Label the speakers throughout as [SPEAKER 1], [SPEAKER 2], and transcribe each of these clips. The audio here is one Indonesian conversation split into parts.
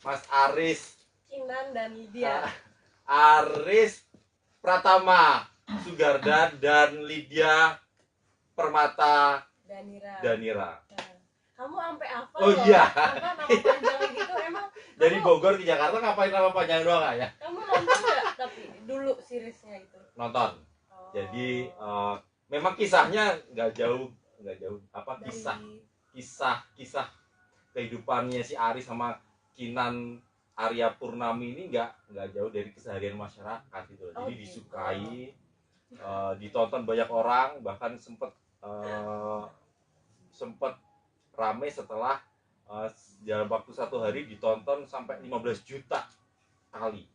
[SPEAKER 1] Mas Aris
[SPEAKER 2] Kinan dan Lydia.
[SPEAKER 1] Aris Pratama Sugarda dan Lydia Permata
[SPEAKER 2] Danira.
[SPEAKER 1] Danira.
[SPEAKER 2] Kamu sampai apa
[SPEAKER 1] Oh iya.
[SPEAKER 2] Apa nama panjang gitu emang?
[SPEAKER 1] Dari Bogor ke Jakarta ngapain nama panjang doang ya?
[SPEAKER 2] Kamu nonton nggak tapi dulu seriesnya itu?
[SPEAKER 1] Nonton.
[SPEAKER 2] Oh.
[SPEAKER 1] Jadi memang kisahnya nggak jauh apa kisah kehidupannya si Aris sama Kinan Arya Purnami ini nggak jauh dari keseharian masyarakat gitu. Jadi disukai, ditonton banyak orang, bahkan sempet rame setelah dalam waktu 1 hari ditonton sampai 15 juta kali.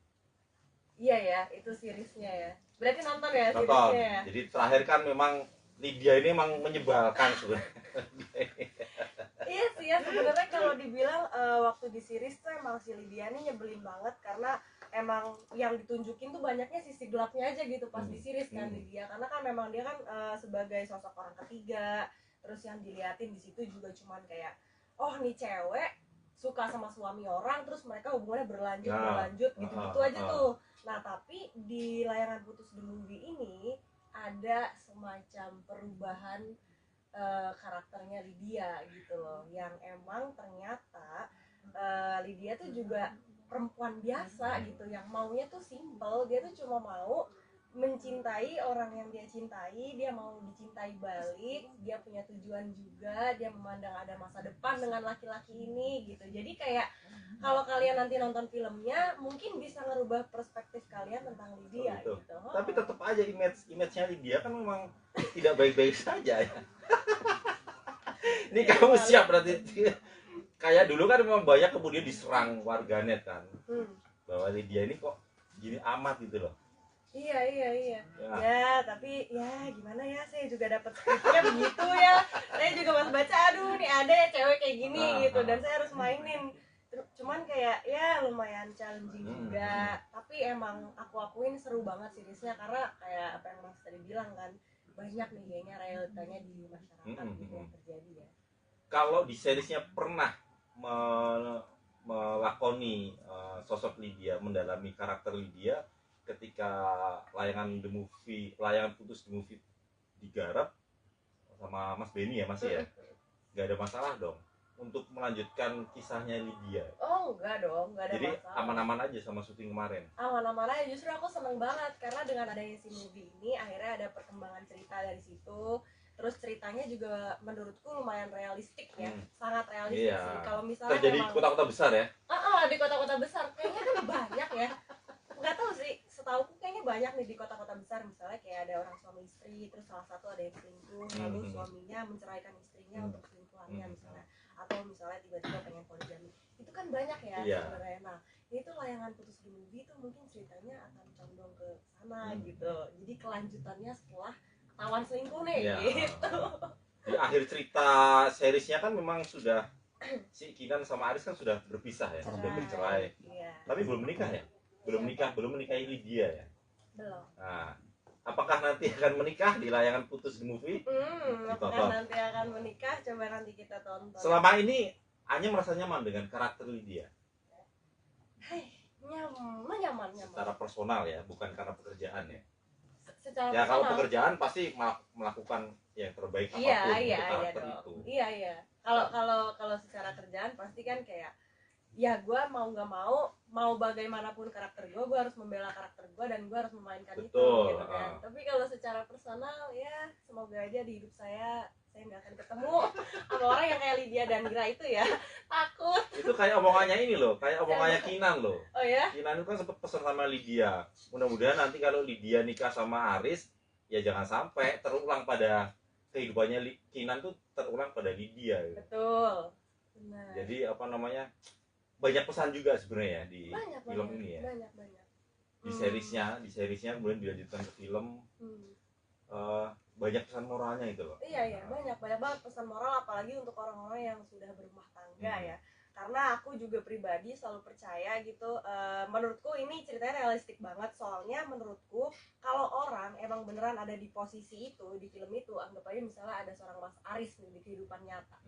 [SPEAKER 2] Iya ya, itu seriesnya ya. Berarti nonton ya
[SPEAKER 1] Nonton.
[SPEAKER 2] seriesnya ya.
[SPEAKER 1] Jadi terakhir kan memang Lydia ini emang menyebalkan sebenarnya.
[SPEAKER 2] Iya sih ya, sebenarnya kalau dibilang waktu di series tuh emang si Lydia ini nyebelin banget karena emang yang ditunjukin tuh banyaknya sisi gelapnya aja gitu pas di series kan Lydia, karena kan memang dia kan sebagai sosok orang ketiga, terus yang diliatin di situ juga cuman kayak oh nih cewek suka sama suami orang terus mereka hubungannya berlanjut gitu-gitu aja tuh. Nah tapi di Layangan Putus The Movie ini ada semacam perubahan karakternya Lydia gitu loh, yang emang ternyata Lydia tuh juga perempuan biasa gitu, yang maunya tuh simple, dia tuh cuma mau mencintai orang yang dia cintai, dia mau dicintai balik, dia punya tujuan juga, dia memandang ada masa depan dengan laki-laki ini gitu. Jadi kayak kalau kalian nanti nonton filmnya mungkin bisa ngerubah perspektif kalian tentang Lydia gitu.
[SPEAKER 1] Tapi tetap aja image-nya Lydia kan memang tidak baik-baik saja ya. Ini kamu siap berarti kayak dulu kan memang banyak kemudian diserang warganet kan, bahwa Lydia ini kok gini amat gitu loh.
[SPEAKER 2] Iya ya tapi ya gimana ya, saya juga dapat skripnya begitu ya, saya juga pas baca aduh nih ada ya cewek kayak gini gitu dan saya harus mainin, cuman kayak ya lumayan challenging juga, tapi emang aku akuin seru banget seriesnya karena kayak apa yang Mas tadi bilang kan, banyak nih kayaknya realitanya di masyarakat gitu yang terjadi ya.
[SPEAKER 1] Kalau di seriesnya pernah melakoni sosok Lydia, mendalami karakter Lydia ketika Layangan Putus The Movie digarap sama Mas Benny ya Mas ya, nggak ada masalah dong untuk melanjutkan kisahnya Lydia?
[SPEAKER 2] Oh enggak dong, enggak ada
[SPEAKER 1] jadi
[SPEAKER 2] masalah.
[SPEAKER 1] aman-aman aja sama syuting kemarin?
[SPEAKER 2] Aman-aman aja, justru aku seneng banget karena dengan adanya si movie ini akhirnya ada perkembangan cerita dari situ. Terus ceritanya juga menurutku lumayan realistik ya, sangat realistik sih. Kalau misalnya
[SPEAKER 1] terjadi
[SPEAKER 2] memang
[SPEAKER 1] di kota-kota besar ya?
[SPEAKER 2] di kota-kota besar kayaknya kan banyak ya. Nggak tahu sih, setauku kayaknya banyak nih di kota-kota besar, misalnya kayak ada orang suami istri, terus salah satu ada yang selingkuh, lalu suaminya menceraikan istrinya untuk selingkuhannya misalnya, atau misalnya tiba-tiba pengen poligami, itu kan banyak ya sebenarnya. Nah itu Layangan Putus The Movie itu mungkin ceritanya akan condong ke sana gitu, jadi kelanjutannya setelah ketahuan selingkuh nih gitu.
[SPEAKER 1] Di akhir cerita seriesnya kan memang sudah si Kinan sama Aris kan sudah berpisah ya, sudah bercerai. Tapi belum menikah ya? Belum menikahi Lydia ya?
[SPEAKER 2] Belum.
[SPEAKER 1] Nah, apakah nanti akan menikah di Layangan Putus The Movie?
[SPEAKER 2] Apakah nanti akan menikah? Coba nanti kita tonton.
[SPEAKER 1] Selama ini Anya merasa nyaman dengan karakter Lydia?
[SPEAKER 2] Nyaman.
[SPEAKER 1] Secara personal ya, bukan karena pekerjaan ya?
[SPEAKER 2] Secara
[SPEAKER 1] ya kalau pekerjaan pasti melakukan yang terbaik apapun untuk karakter itu.
[SPEAKER 2] Iya. Kalau secara kerjaan pasti kan kayak ya gue mau nggak mau bagaimanapun karakter gue harus membela karakter gue dan gue harus memainkan itu gitu kan. Tapi kalau secara personal ya semoga aja di hidup saya nggak akan ketemu sama orang yang kayak Lydia dan Gira itu ya. Takut.
[SPEAKER 1] Itu kayak omongannya ini loh, kayak omongannya Kinan loh.
[SPEAKER 2] Oh ya?
[SPEAKER 1] Kinan itu kan sempat pesan sama Lydia, mudah-mudahan nanti kalau Lydia nikah sama Aris ya jangan sampai terulang pada kehidupannya Kinan tuh terulang pada Lydia gitu.
[SPEAKER 2] Betul. Benar.
[SPEAKER 1] Jadi apa namanya, banyak pesan juga sebenarnya di film ini ya.
[SPEAKER 2] Banyak.
[SPEAKER 1] Di seriesnya kemudian dilanjutkan ke film. Banyak pesan moralnya itu loh.
[SPEAKER 2] Iya, banyak banget pesan moral, apalagi untuk orang-orang yang sudah berumah tangga ya. Karena aku juga pribadi selalu percaya gitu, menurutku ini ceritanya realistik banget, soalnya menurutku kalau orang emang beneran ada di posisi itu, di film itu, anggap aja misalnya ada seorang Mas Aris nih di kehidupan nyata,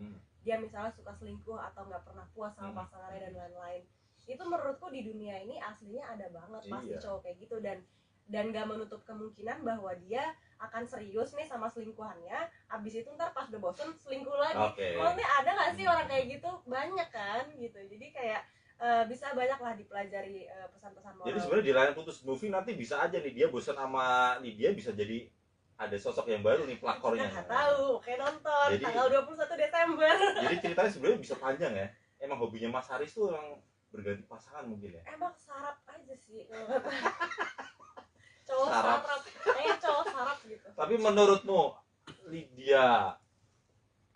[SPEAKER 2] dia misalnya suka selingkuh atau nggak pernah puas sama pasangannya dan lain-lain, itu menurutku di dunia ini aslinya ada banget pasti
[SPEAKER 1] Iya.
[SPEAKER 2] cowok kayak gitu, dan gak menutup kemungkinan bahwa dia akan serius nih sama selingkuhannya, abis itu ntar pas udah bosen selingkuh lagi.
[SPEAKER 1] Oke.
[SPEAKER 2] Maksudnya ada gak sih orang kayak gitu? Banyak kan gitu. Jadi kayak bisa banyak lah dipelajari pesan-pesan moral.
[SPEAKER 1] Jadi sebenarnya di layar putus movie nanti bisa aja nih dia bosan sama Lydia, bisa jadi ada sosok yang baru nih pelakornya.
[SPEAKER 2] Kita nggak tahu, kayak nonton
[SPEAKER 1] Jadi-
[SPEAKER 2] tanggal 21 Desember.
[SPEAKER 1] Jadi ceritanya sebenarnya bisa panjang ya. Emang hobinya Mas Haris tuh emang berganti pasangan mungkin ya.
[SPEAKER 2] Emang sarap aja sih kalau kata. Cowok
[SPEAKER 1] Sarap.
[SPEAKER 2] sarap, kayak cowok sarap gitu.
[SPEAKER 1] Tapi menurutmu Lydia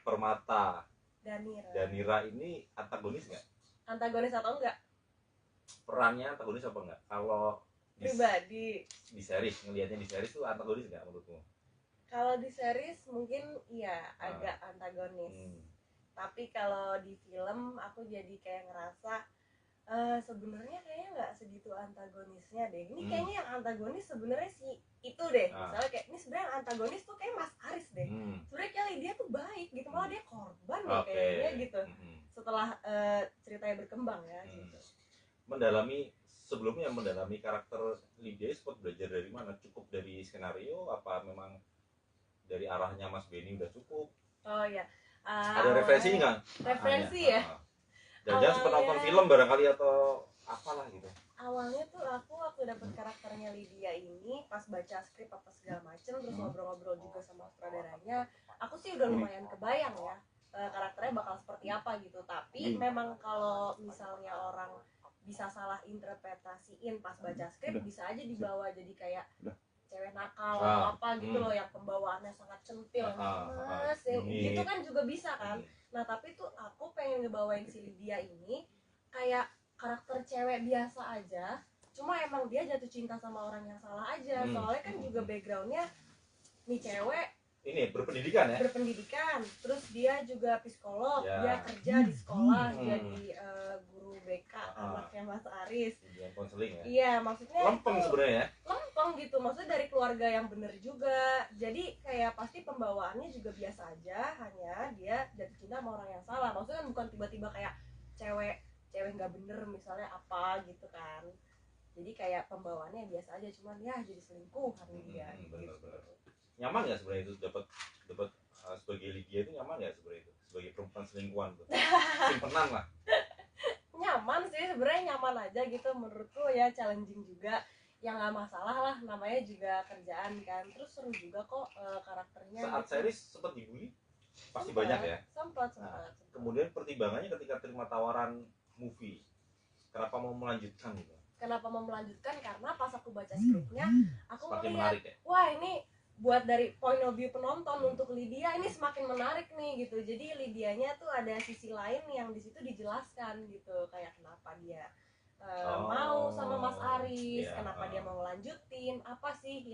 [SPEAKER 1] Permata
[SPEAKER 2] Danira.
[SPEAKER 1] Nira ini antagonis nggak?
[SPEAKER 2] Antagonis atau enggak?
[SPEAKER 1] Perannya antagonis apa enggak? Kalau
[SPEAKER 2] Pribadi.
[SPEAKER 1] di series, ngelihatnya di series tuh antagonis nggak menurutmu?
[SPEAKER 2] Kalau di series mungkin iya agak antagonis. Tapi kalau di film aku jadi kayak ngerasa sebenarnya kayaknya nggak segitu antagonisnya deh. Ini kayaknya yang antagonis sebenarnya si itu deh. Misalnya kayak ini sebenarnya yang antagonis tuh kayak Mas Aris deh. Sebenarnya kayak dia tuh baik gitu, malah dia korban loh kayaknya gitu. Setelah ceritanya berkembang ya gitu.
[SPEAKER 1] Mendalami karakter Lydia sempat belajar dari mana? Cukup dari skenario apa memang dari arahnya Mas Benny udah cukup?
[SPEAKER 2] Oh iya.
[SPEAKER 1] Ada referensi nggak?
[SPEAKER 2] Referensi ya.
[SPEAKER 1] Jangan sempat nonton film barangkali atau apalah gitu.
[SPEAKER 2] Awalnya tuh aku waktu dapet karakternya Lydia ini pas baca skrip apa segala macem, terus ngobrol-ngobrol juga sama sutradaranya, aku sih udah lumayan kebayang ya karakternya bakal seperti apa gitu. Tapi memang kalau misalnya orang bisa salah interpretasiin pas baca skrip, bisa aja dibawa jadi kayak cewek nakal atau apa gitu loh, yang pembawaannya sangat centil, mas gitu kan juga bisa kan. Nah tapi tuh aku pengen ngebawain si Lydia ini kayak karakter cewek biasa aja, cuma emang dia jatuh cinta sama orang yang salah aja. Soalnya kan juga backgroundnya nih cewek
[SPEAKER 1] ini berpendidikan ya,
[SPEAKER 2] terus dia juga psikolog, dia kerja di sekolah jadi guru BK anaknya Mas Aris,
[SPEAKER 1] konseling ya.
[SPEAKER 2] Iya maksudnya
[SPEAKER 1] lempeng sebenarnya ya,
[SPEAKER 2] lempeng gitu, maksudnya dari keluarga yang bener juga, jadi kayak pasti pembawaannya juga biasa aja, hanya dia jatuh cinta sama orang yang salah. Maksudnya kan bukan tiba-tiba kayak cewek nggak bener misalnya apa gitu kan, jadi kayak pembawaannya biasa aja, cuman ya jadi selingkuhan dia gitu.
[SPEAKER 1] Nyaman nggak sebenarnya itu dapat sebagai Lydia itu nyaman nggak sebenarnya itu sebagai perempuan selingkuhan tuh? Simpenan lah.
[SPEAKER 2] Nyaman sih sebenarnya, nyaman aja gitu menurutku ya, challenging juga ya, nggak masalah lah, namanya juga kerjaan kan. Terus seru juga kok karakternya.
[SPEAKER 1] Saat
[SPEAKER 2] gitu.
[SPEAKER 1] series sempat dibully pasti banyak ya.
[SPEAKER 2] Sempat.
[SPEAKER 1] Kemudian pertimbangannya ketika terima tawaran movie, kenapa mau melanjutkan gitu?
[SPEAKER 2] Kenapa mau melanjutkan? Karena pas aku baca skripnya, aku
[SPEAKER 1] Semakin
[SPEAKER 2] ngeliat,
[SPEAKER 1] menarik ya.
[SPEAKER 2] wah ini buat dari point of view penonton untuk Lydia ini semakin menarik nih gitu. Jadi Lydianya tuh ada sisi lain yang di situ dijelaskan gitu, kayak kenapa dia mau sama Mas Aris, kenapa dia mau ngelanjutin, apa sih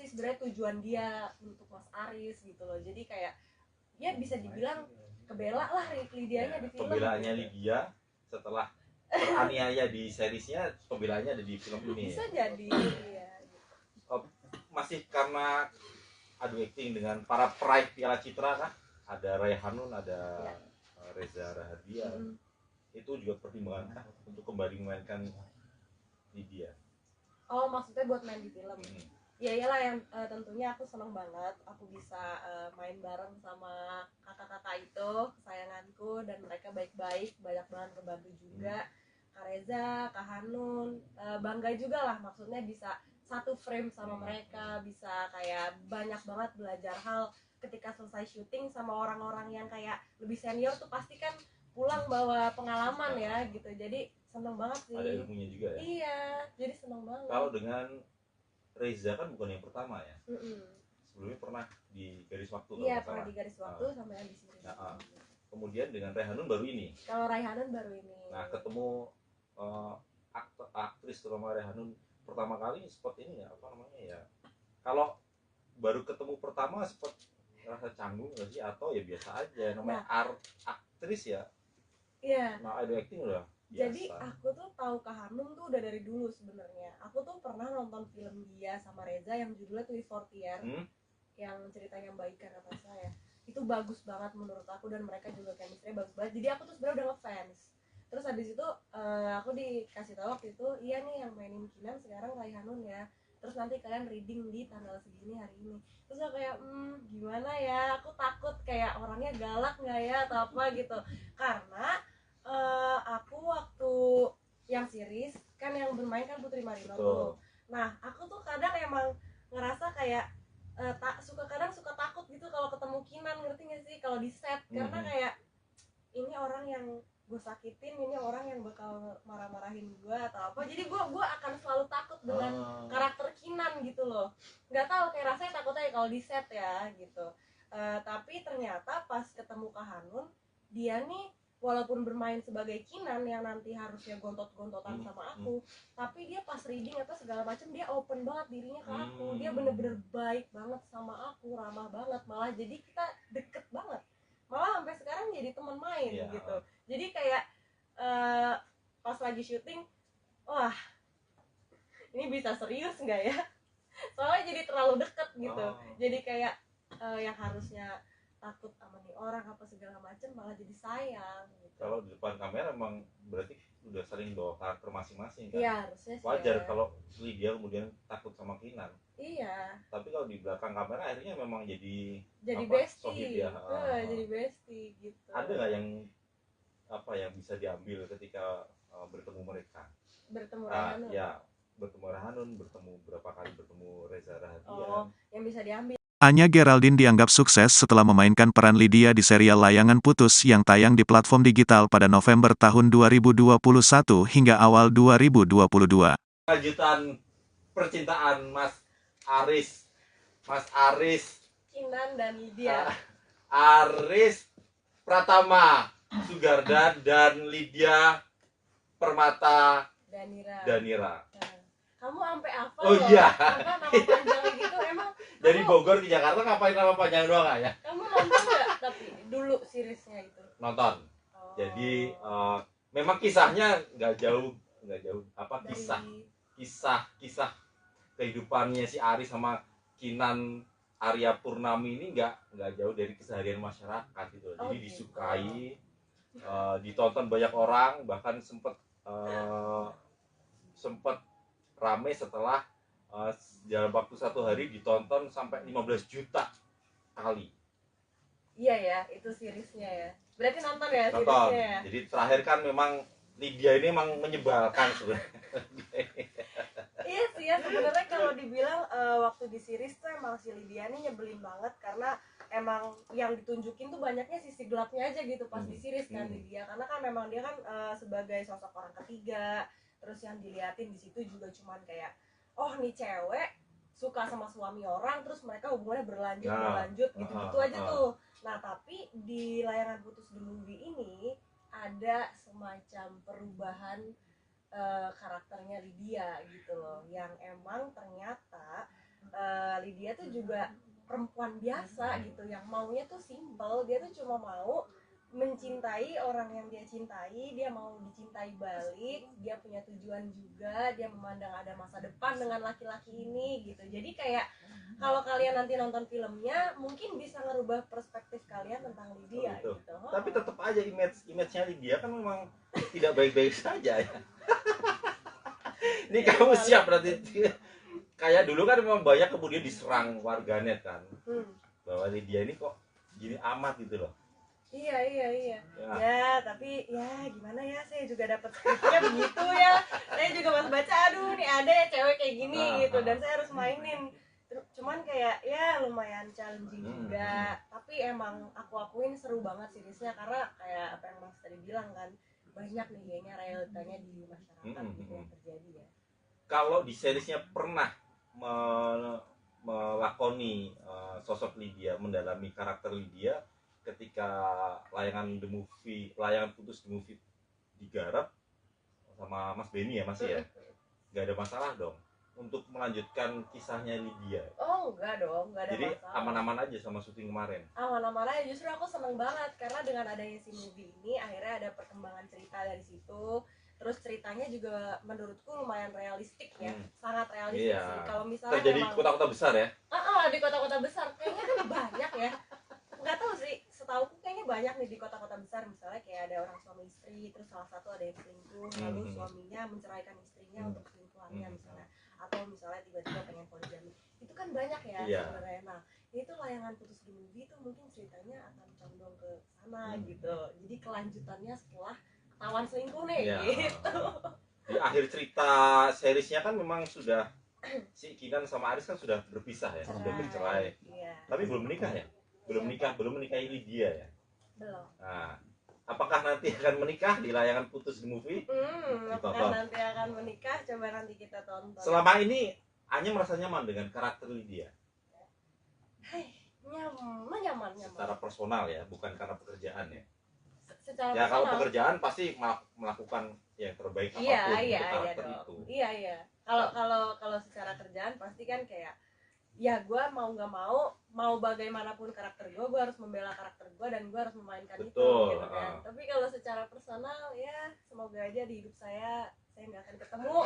[SPEAKER 2] sebenarnya tujuan dia untuk Mas Aris gitu loh. Jadi kayak ya bisa dibilang kebela lah Lydianya di film.
[SPEAKER 1] Pembelaannya Lydia setelah teraniaya di seriesnya, pembelaannya ada di film ini.
[SPEAKER 2] Bisa jadi ya.
[SPEAKER 1] Masih karena adu acting dengan para peraih Piala Citra kan, ada Ray Hanun, ada Reza Rahadian. Itu juga pertimbangan untuk kembali memainkan Lydia.
[SPEAKER 2] Oh maksudnya buat main di film. Ya iyalah, yang tentunya aku seneng banget aku bisa main bareng sama kakak-kakak itu kesayanganku, dan mereka baik-baik, banyak banget kebantu juga. Kak Reza, Kak Hanun, bangga juga lah, maksudnya bisa satu frame sama mereka, bisa kayak banyak banget belajar hal ketika selesai syuting sama orang-orang yang kayak lebih senior tuh pasti kan pulang bawa pengalaman ya gitu. Jadi seneng banget sih.
[SPEAKER 1] Ada ilmunya juga ya.
[SPEAKER 2] Iya, jadi seneng banget.
[SPEAKER 1] Kalau dengan Reza kan bukan yang pertama ya. Sebelumnya pernah di Garis Waktu.
[SPEAKER 2] Iya, pernah di Garis Waktu sama yang di sini.
[SPEAKER 1] Kemudian dengan Rayhanun baru ini.
[SPEAKER 2] Kalau Rayhanun baru ini.
[SPEAKER 1] Nah, ketemu aktris terutama Rayhanun pertama kali seperti ini ya, apa namanya ya, kalau baru ketemu pertama seperti rasa canggung nggak sih, atau ya biasa aja namanya aktris ya.
[SPEAKER 2] Iya.
[SPEAKER 1] Nah, ada acting udah biasa.
[SPEAKER 2] Jadi aku tuh tahu Kak Hanum tuh udah dari dulu sebenarnya. Aku tuh pernah nonton film dia sama Reza yang judulnya Twist Fortier, yang ceritanya Baikan apa saya. Itu bagus banget menurut aku, dan mereka juga chemistry bagus banget. Jadi aku tuh sebenarnya udah ngefans. Terus habis itu aku dikasih tahu waktu itu, iya nih yang mainin Kinan sekarang Rai Hanun ya, terus nanti kalian reading di tanggal segini hari ini. Terus aku kayak gimana ya, aku takut kayak orangnya galak nggak ya atau apa gitu, karena aku waktu yang series kan yang bermain kan Putri Marino tuh. Nah aku tuh kadang emang ngerasa kayak kadang suka takut gitu kalau ketemu Kinan, ngerti gak sih, kalau di set, karena kayak ini orang yang gue sakitin, ini orang yang bakal marah-marahin gue atau apa, jadi gue akan selalu takut dengan karakter Kinan gitu loh. Nggak tahu, kayak rasanya takutnya kalau di set ya gitu. Tapi ternyata pas ketemu Kak Hanun, dia nih walaupun bermain sebagai Kinan yang nanti harusnya gontot-gontotan sama aku, tapi dia pas reading atau segala macam dia open banget dirinya ke aku. Dia bener-bener baik banget sama aku, ramah banget, malah jadi kita deket banget, malah sampai sekarang jadi teman main gitu. Jadi kayak pas lagi syuting, wah ini bisa serius nggak ya, soalnya jadi terlalu deket gitu. Jadi kayak yang harusnya takut sama nih orang apa segala macam malah jadi sayang gitu.
[SPEAKER 1] Kalau di depan kamera emang berarti udah sering bawa karakter masing-masing kan?
[SPEAKER 2] Iya, harusnya sih.
[SPEAKER 1] Wajar ya, kalau Lydia kemudian takut sama Kinan.
[SPEAKER 2] Iya.
[SPEAKER 1] Tapi kalau di belakang kamera akhirnya memang jadi
[SPEAKER 2] bestie. Jadi bestie gitu.
[SPEAKER 1] Ada nggak yang yang bisa diambil ketika bertemu mereka?
[SPEAKER 2] Bertemu Hanun.
[SPEAKER 1] Ya, bertemu Hanun, berapa kali bertemu Reza Rahadian.
[SPEAKER 2] Yang bisa diambil.
[SPEAKER 3] Anya Geraldine dianggap sukses setelah memainkan peran Lydia di serial Layangan Putus yang tayang di platform digital pada November tahun 2021 hingga awal 2022.
[SPEAKER 1] Lanjutan percintaan Mas Aris,
[SPEAKER 2] Kinan dan Lydia.
[SPEAKER 1] Aris Pratama Sugardan dan Lydia Permata Danira.
[SPEAKER 2] Kamu sampai apa
[SPEAKER 1] loh? Iya.
[SPEAKER 2] Apa nama panjangnya gitu emang?
[SPEAKER 1] Dari Bogor ke Jakarta ngapain nama panjang doang ya?
[SPEAKER 2] Kamu nonton nggak tapi dulu seriesnya itu? Nonton.
[SPEAKER 1] Jadi memang kisahnya nggak jauh kisah kehidupannya si Aris sama Kinan Arya Purnami ini nggak jauh dari keseharian masyarakat gitu. Jadi disukai, ditonton banyak orang, bahkan sempet rame setelah dalam waktu 1 hari ditonton sampai 15 juta kali.
[SPEAKER 2] Iya ya, itu seriesnya ya. Berarti nonton ya
[SPEAKER 1] seriesnya
[SPEAKER 2] ya.
[SPEAKER 1] Jadi terakhir kan memang Lydia ini emang menyebalkan sebenarnya.
[SPEAKER 2] Iya sih ya, sebenarnya kalau dibilang waktu di series tuh emang si Lydia ini nyebelin banget, karena emang yang ditunjukin tuh banyaknya sisi gelapnya aja gitu pas di series kan Lydia, karena kan memang dia kan sebagai sosok orang ketiga, terus yang diliatin di situ juga cuman kayak oh nih cewek suka sama suami orang, terus mereka hubungannya berlanjut gitu-gitu aja tuh. Nah tapi di Layangan Putus The Movie ini ada semacam perubahan karakternya Lydia gitu loh, yang emang ternyata Lydia tuh juga perempuan biasa gitu, yang maunya tuh simple. Dia tuh cuma mau mencintai orang yang dia cintai, dia mau dicintai balik, dia punya tujuan juga, dia memandang ada masa depan dengan laki-laki ini gitu. Jadi kayak kalau kalian nanti nonton filmnya mungkin bisa ngerubah perspektif kalian tentang Lydia gitu.
[SPEAKER 1] Tapi tetap aja image-nya Lydia kan memang tidak baik-baik saja ya. Ini kamu siap berarti kayak dulu kan memang banyak kemudian diserang warganet kan, bahwa Lydia ini kok gini amat gitu loh.
[SPEAKER 2] Iya. Ya, tapi ya gimana ya, saya juga dapat skripnya begitu ya. Saya juga pas baca, aduh nih ada ya cewek kayak gini gitu, dan saya harus mainin. Cuman kayak ya lumayan challenging juga. Tapi emang aku akuin seru banget seriesnya, karena kayak apa yang Mas tadi bilang kan, banyak nih kayaknya realitanya di masyarakat gitu yang terjadi ya.
[SPEAKER 1] Kalau di seriesnya pernah melakoni sosok Lydia, mendalami karakter Lydia ketika Layangan Putus The Movie digarap sama Mas Benny ya, masih ya? Nggak ada masalah dong untuk melanjutkan kisahnya Lydia?
[SPEAKER 2] Oh enggak dong, enggak ada
[SPEAKER 1] jadi
[SPEAKER 2] masalah.
[SPEAKER 1] Aman-aman aja sama syuting kemarin?
[SPEAKER 2] Aman-aman aja, justru aku seneng banget karena dengan adanya si movie ini akhirnya ada perkembangan cerita dari situ. Terus ceritanya juga menurutku lumayan realistik ya, sangat realistik sih. Kalau misalnya
[SPEAKER 1] terjadi di kota-kota besar ya?
[SPEAKER 2] Di kota-kota besar kayaknya kan banyak ya. Nggak tahu sih, setauku kayaknya banyak nih di kota-kota besar, misalnya kayak ada orang suami istri terus salah satu ada yang selingkuh, lalu suaminya menceraikan istrinya untuk selingkuhannya misalnya, atau misalnya tiba-tiba pengen poligami, itu kan banyak ya sebenarnya. Nah itu layangan putus the movie itu mungkin ceritanya akan condong ke sana gitu, jadi kelanjutannya setelah ketahuan selingkuh nih gitu.
[SPEAKER 1] Di akhir cerita seriesnya kan memang sudah si Kinan sama Aris kan sudah berpisah ya, sudah bercerai. Tapi belum menikah ya? Belum menikahi Lydia ya?
[SPEAKER 2] Belum.
[SPEAKER 1] Nah, apakah nanti akan menikah di layangan putus the movie?
[SPEAKER 2] Apakah nanti akan menikah? Coba nanti kita tonton.
[SPEAKER 1] Selama ini Anya merasa nyaman dengan karakter Lydia?
[SPEAKER 2] Nyaman.
[SPEAKER 1] Secara personal ya, bukan karena pekerjaan ya?
[SPEAKER 2] Secara
[SPEAKER 1] ya kalau
[SPEAKER 2] personal.
[SPEAKER 1] pekerjaan pasti melakukan yang terbaik apapun untuk karakter itu.
[SPEAKER 2] Iya. Kalau secara kerjaan pasti kan kayak ya gue mau nggak mau bagaimanapun karakter gue harus membela karakter gue dan gue harus memainkan itu gitu kan. Tapi kalau secara personal ya semoga aja di hidup saya nggak akan ketemu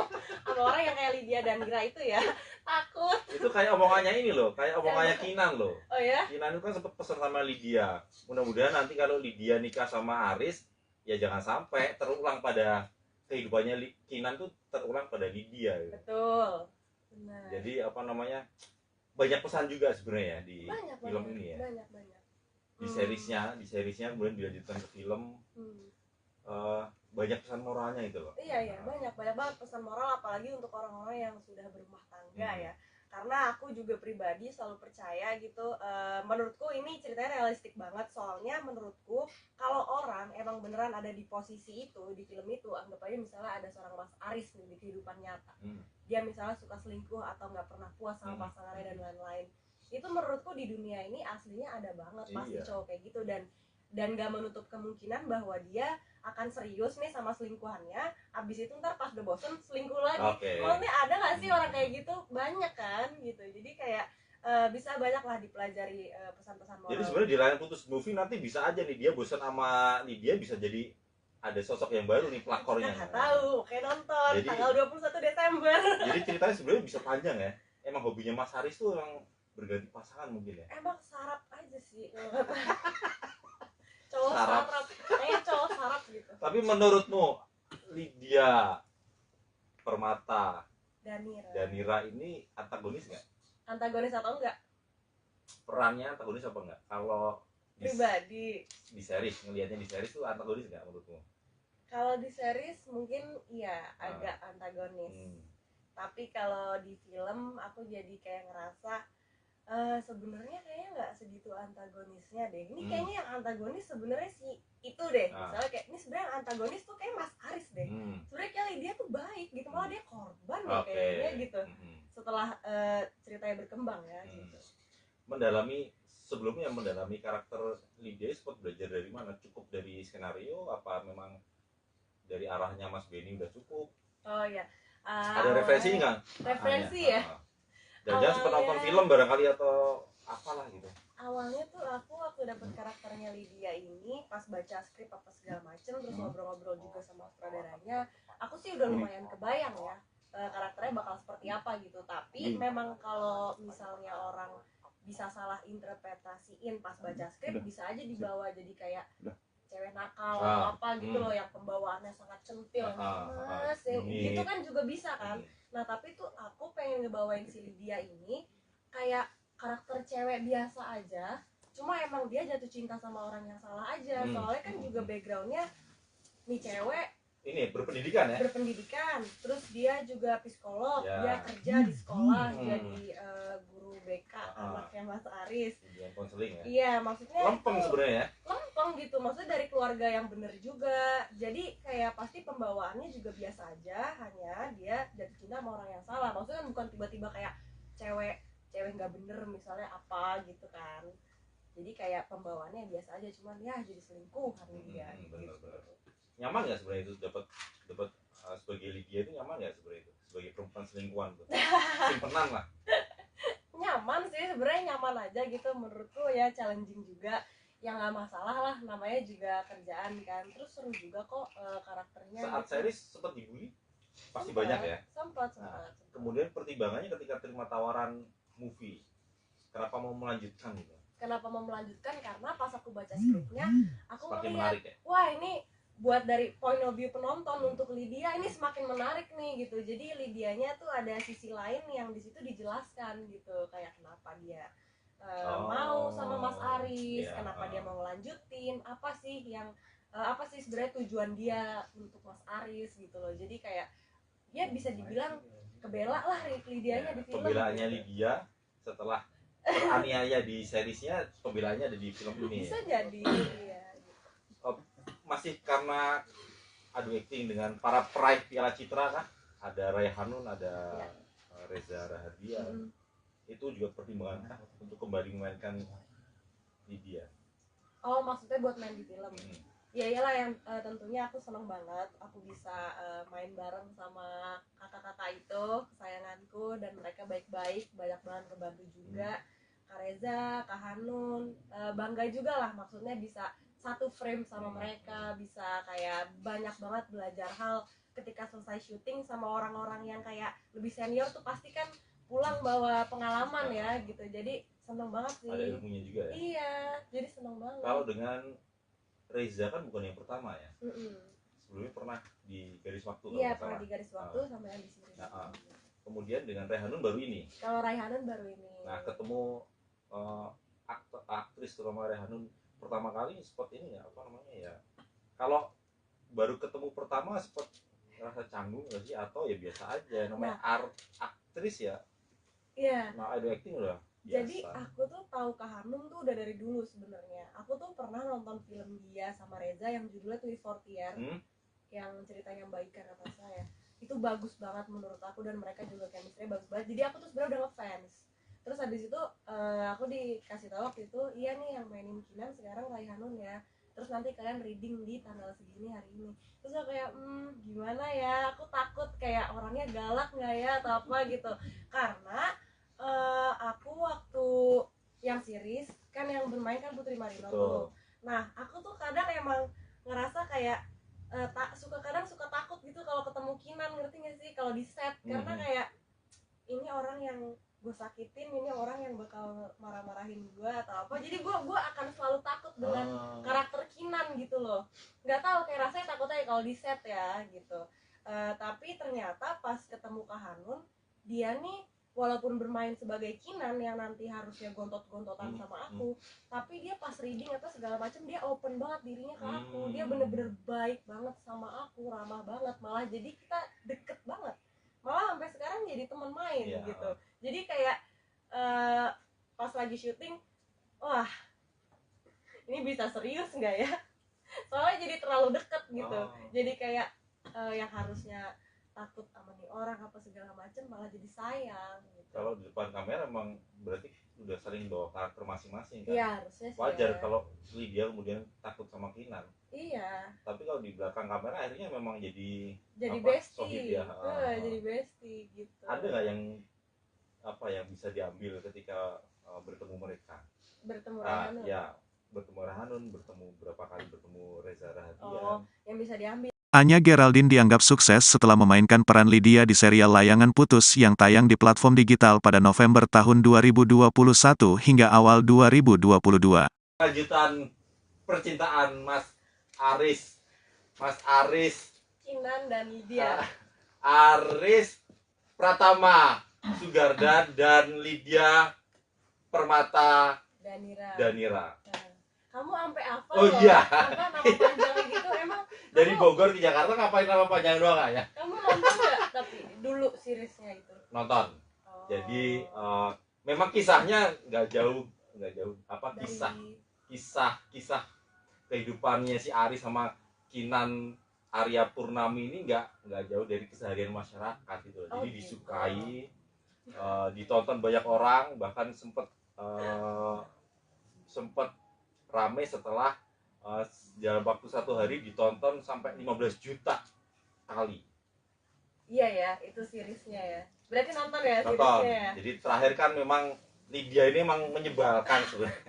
[SPEAKER 2] sama orang yang kayak Lydia dan Gira itu ya. Takut.
[SPEAKER 1] Itu kayak omongannya ini loh, kayak omongannya Kinan loh.
[SPEAKER 2] Oh ya?
[SPEAKER 1] Kinan itu kan sempat pesan sama Lydia. Mudah-mudahan nanti kalau Lydia nikah sama Aris, ya jangan sampai terulang pada kehidupannya Kinan tuh terulang pada Lydia. Gitu.
[SPEAKER 2] Betul. Benar.
[SPEAKER 1] Jadi apa namanya? Banyak pesan juga sebenarnya di film ini ya.
[SPEAKER 2] Banyak.
[SPEAKER 1] Di seriesnya kemudian dilanjutkan ke film. Banyak pesan moralnya itu loh.
[SPEAKER 2] Iya, banyak banget pesan moral, apalagi untuk orang-orang yang sudah berumah tangga ya. Karena aku juga pribadi selalu percaya gitu, menurutku ini ceritanya realistik banget. Soalnya menurutku kalau orang emang beneran ada di posisi itu, di film itu, anggap aja misalnya ada seorang Mas Aris nih di kehidupan nyata, dia misalnya suka selingkuh atau nggak pernah puas sama pasangannya dan lain-lain, itu menurutku di dunia ini aslinya ada banget pasti cowok kayak gitu, dan gak menutup kemungkinan bahwa dia akan serius nih sama selingkuhannya, abis itu ntar pas udah bosen selingkuh lagi. Maksudnya ada gak sih orang kayak gitu? Banyak kan gitu. Jadi kayak bisa banyak lah dipelajari pesan-pesan moral.
[SPEAKER 1] Jadi sebenarnya di layangan putus movie nanti bisa aja nih dia bosan sama Lydia, bisa jadi ada sosok yang baru nih pelakornya.
[SPEAKER 2] Nggak tahu, kayak nonton jadi, tanggal 21 Desember.
[SPEAKER 1] Jadi ceritanya sebenarnya bisa panjang ya. Emang hobinya Mas Haris tuh emang berganti pasangan mungkin ya.
[SPEAKER 2] Emang sarap aja sih. Cowok sarap. Kayak cowok sarap gitu.
[SPEAKER 1] Tapi menurutmu Lydia Permata Danira ini antagonis nggak?
[SPEAKER 2] Antagonis atau enggak?
[SPEAKER 1] Perannya antagonis apa enggak? Kalau
[SPEAKER 2] pribadi
[SPEAKER 1] di series, ngelihatnya di series tuh antagonis nggak menurutmu?
[SPEAKER 2] Kalau di series mungkin iya agak antagonis. Tapi kalau di film aku jadi kayak ngerasa sebenarnya kayaknya nggak segitu antagonisnya deh. Ini kayaknya yang antagonis sebenarnya si itu deh. Misalnya kayak ini sebenarnya antagonis tuh kayak Mas Aris deh. Sebenarnya kayak dia tuh baik gitu, malah dia korban loh kayaknya gitu. Setelah ceritanya berkembang ya gitu.
[SPEAKER 1] Sebelumnya mendalami karakter Lydia sempat belajar dari mana? Cukup dari skenario apa memang dari arahnya Mas Benny udah cukup?
[SPEAKER 2] Oh iya.
[SPEAKER 1] Ada referensi nggak?
[SPEAKER 2] Referensi ya.
[SPEAKER 1] Jangan sempat nonton film barangkali atau apalah gitu.
[SPEAKER 2] Awalnya tuh aku dapet karakternya Lydia ini pas baca skrip apa segala macem, terus ngobrol-ngobrol juga sama sutradaranya. Aku sih udah lumayan kebayang ya karakternya bakal seperti apa gitu. Tapi memang kalau misalnya orang bisa salah interpretasiin pas baca skrip, bisa aja dibawa jadi kayak cewek nakal atau apa gitu loh, yang pembawaannya sangat centil, mas gitu kan juga bisa kan. Nah tapi tuh aku pengen ngebawain si Lydia ini kayak karakter cewek biasa aja, cuma emang dia jatuh cinta sama orang yang salah aja. Soalnya kan juga backgroundnya nih cewek
[SPEAKER 1] ini berpendidikan ya,
[SPEAKER 2] terus dia juga psikolog, dia kerja di sekolah jadi guru BK anaknya Mas Aris,
[SPEAKER 1] konseling ya.
[SPEAKER 2] Iya maksudnya
[SPEAKER 1] lempeng sebenarnya ya,
[SPEAKER 2] lempeng gitu, maksudnya dari keluarga yang bener juga. Jadi kayak pasti pembawaannya juga biasa aja, hanya dia jatuh cinta sama orang yang salah. Maksudnya kan bukan tiba-tiba kayak cewek nggak bener misalnya apa gitu kan. Jadi kayak pembawaannya biasa aja, cuman ya jadi selingkuhan dia gitu.
[SPEAKER 1] Nyaman nggak sebenarnya itu dapat sebagai Lydia itu nyaman nggak sebenarnya itu sebagai perempuan selingkuhan tuh? Simpenan lah.
[SPEAKER 2] Nyaman sih sebenarnya, nyaman aja gitu menurutku ya, challenging juga. Ya nggak masalah lah, namanya juga kerjaan kan. Terus seru juga kok karakternya.
[SPEAKER 1] Saat
[SPEAKER 2] gitu.
[SPEAKER 1] series sempat dibully? Pasti banyak ya?
[SPEAKER 2] Sempat.
[SPEAKER 1] Kemudian pertimbangannya ketika terima tawaran movie, kenapa mau melanjutkan gitu?
[SPEAKER 2] Kenapa mau melanjutkan? Karena pas aku baca skripnya, aku
[SPEAKER 1] Semakin
[SPEAKER 2] ngeliat,
[SPEAKER 1] menarik ya.
[SPEAKER 2] wah ini buat dari point of view penonton untuk Lydia ini semakin menarik nih gitu. Jadi Lydianya tuh ada sisi lain yang di situ dijelaskan gitu, kayak kenapa dia mau sama Mas Aris,
[SPEAKER 1] Iya,
[SPEAKER 2] kenapa dia mau ngelanjutin, apa sih yang apa sih sebenarnya tujuan dia untuk Mas Aris gitu loh. Jadi kayak dia bisa dibilang kebela lah Lydianya
[SPEAKER 1] Ya,
[SPEAKER 2] di film.
[SPEAKER 1] pembelaannya
[SPEAKER 2] gitu.
[SPEAKER 1] Lydia setelah teraniaya di seriesnya, pembelaannya ada di film ini.
[SPEAKER 2] Bisa
[SPEAKER 1] Ya.
[SPEAKER 2] jadi iya.
[SPEAKER 1] Masih karena adu acting dengan para peraih Piala Citra kan, ada Ray Hanun, ada
[SPEAKER 2] Ya.
[SPEAKER 1] Reza Rahardian. Itu juga pertimbangan kah untuk kembali memainkan Lydia?
[SPEAKER 2] Oh maksudnya buat main di film. Ya iyalah yang tentunya aku seneng banget aku bisa main bareng sama kakak-kakak itu kesayanganku dan mereka baik-baik, banyak banget ngebantu juga. Kak Reza, Kak Hanun, bangga juga lah maksudnya bisa satu frame sama mereka, bisa kayak banyak banget belajar hal ketika selesai syuting sama orang-orang yang kayak lebih senior tuh pasti kan pulang bawa pengalaman ya gitu. Jadi seneng banget sih.
[SPEAKER 1] Ada ilmunya juga ya.
[SPEAKER 2] Iya, jadi seneng banget.
[SPEAKER 1] Kalau dengan Reza kan bukan yang pertama ya.
[SPEAKER 2] Mm-mm.
[SPEAKER 1] Sebelumnya pernah di Garis Waktu.
[SPEAKER 2] Iya pernah di Garis Waktu sama yang di sini.
[SPEAKER 1] Kemudian dengan Rayhanun baru ini.
[SPEAKER 2] Kalau Rayhanun baru ini.
[SPEAKER 1] Nah ketemu aktris terutama Rayhanun pertama kali seperti ini ya, apa namanya ya, kalau baru ketemu pertama seperti rasa canggung nggak sih, atau ya biasa aja namanya aktris ya.
[SPEAKER 2] Iya.
[SPEAKER 1] Nah ada acting udah biasa.
[SPEAKER 2] Jadi aku tuh tahu Kak Hanum tuh udah dari dulu sebenarnya. Aku tuh pernah nonton film dia sama Reza yang judulnya Twist Fortier, yang ceritanya Baikan atas saya. Itu bagus banget menurut aku dan mereka juga chemistry bagus banget. Jadi aku tuh sebenarnya udah ngefans. Terus habis itu aku dikasih tahu waktu itu, iya nih yang mainin Kinan sekarang Rayhanun ya. Terus nanti kalian reading di tanggal segini hari ini. Terus aku kayak gimana ya? Aku takut kayak orangnya galak nggak ya atau apa gitu. Karena aku waktu yang series kan yang bermain kan Putri Marino tuh. Nah aku tuh kadang emang ngerasa kayak kadang suka takut gitu kalau ketemu Kinan, ngerti gak sih, kalau di set, karena kayak ini orang yang gue sakitin, ini orang yang bakal marah-marahin gue atau apa, jadi gue akan selalu takut dengan karakter Kinan gitu loh. Nggak tahu kayak rasanya takutnya kalau di set ya gitu. Tapi ternyata pas ketemu Kak Hanun, dia nih walaupun bermain sebagai Kinan yang nanti harusnya gontot-gontotan sama aku, tapi dia pas reading atau segala macam dia open banget dirinya ke aku. Dia bener-bener baik banget sama aku, ramah banget, malah jadi kita deket banget, malah sampai sekarang jadi teman main gitu. Jadi kayak pas lagi syuting, wah ini bisa serius nggak ya, soalnya jadi terlalu deket gitu. Jadi kayak yang harusnya takut sama nih orang apa segala macam malah jadi sayang gitu.
[SPEAKER 1] Kalau di depan kamera emang berarti udah sering bawa karakter masing-masing kan?
[SPEAKER 2] Iya harusnya sih.
[SPEAKER 1] Wajar ya. Kalau Lydia kemudian takut sama Kinan.
[SPEAKER 2] Iya.
[SPEAKER 1] Tapi kalau di belakang kamera akhirnya memang jadi
[SPEAKER 2] bestie. Jadi bestie gitu.
[SPEAKER 1] Ada nggak yang yang bisa diambil ketika bertemu mereka?
[SPEAKER 2] Bertemu Rayhanun.
[SPEAKER 1] Ya, bertemu Rayhanun, berapa kali bertemu Reza Rahardian.
[SPEAKER 2] Yang bisa diambil.
[SPEAKER 3] Anya Geraldine dianggap sukses setelah memainkan peran Lydia di serial Layangan Putus yang tayang di platform digital pada November tahun 2021 hingga awal 2022.
[SPEAKER 1] Lanjutan percintaan Mas Aris,
[SPEAKER 2] Kinan dan Lydia.
[SPEAKER 1] Aris Pratama Sugardan dan Lydia Permata Danira.
[SPEAKER 2] Kamu sampai apa
[SPEAKER 1] loh? Iya.
[SPEAKER 2] Karena nama panjangnya gitu emang.
[SPEAKER 1] Dari Bogor ke Jakarta ngapain nama panjang doang ya?
[SPEAKER 2] Kamu nonton nggak tapi dulu seriesnya itu?
[SPEAKER 1] Nonton. Jadi memang kisahnya nggak jauh apa kisah kehidupannya si Aris sama Kinan Arya Purnami ini nggak jauh dari keseharian masyarakat gitu. Jadi disukai, ditonton banyak orang, bahkan sempet rame setelah dalam waktu 1 hari ditonton sampai 15 juta kali.
[SPEAKER 2] Iya ya, itu seriesnya ya. Berarti nonton ya
[SPEAKER 1] seriesnya
[SPEAKER 2] ya.
[SPEAKER 1] Jadi terakhir kan memang Lydia ini memang menyebalkan sebenarnya.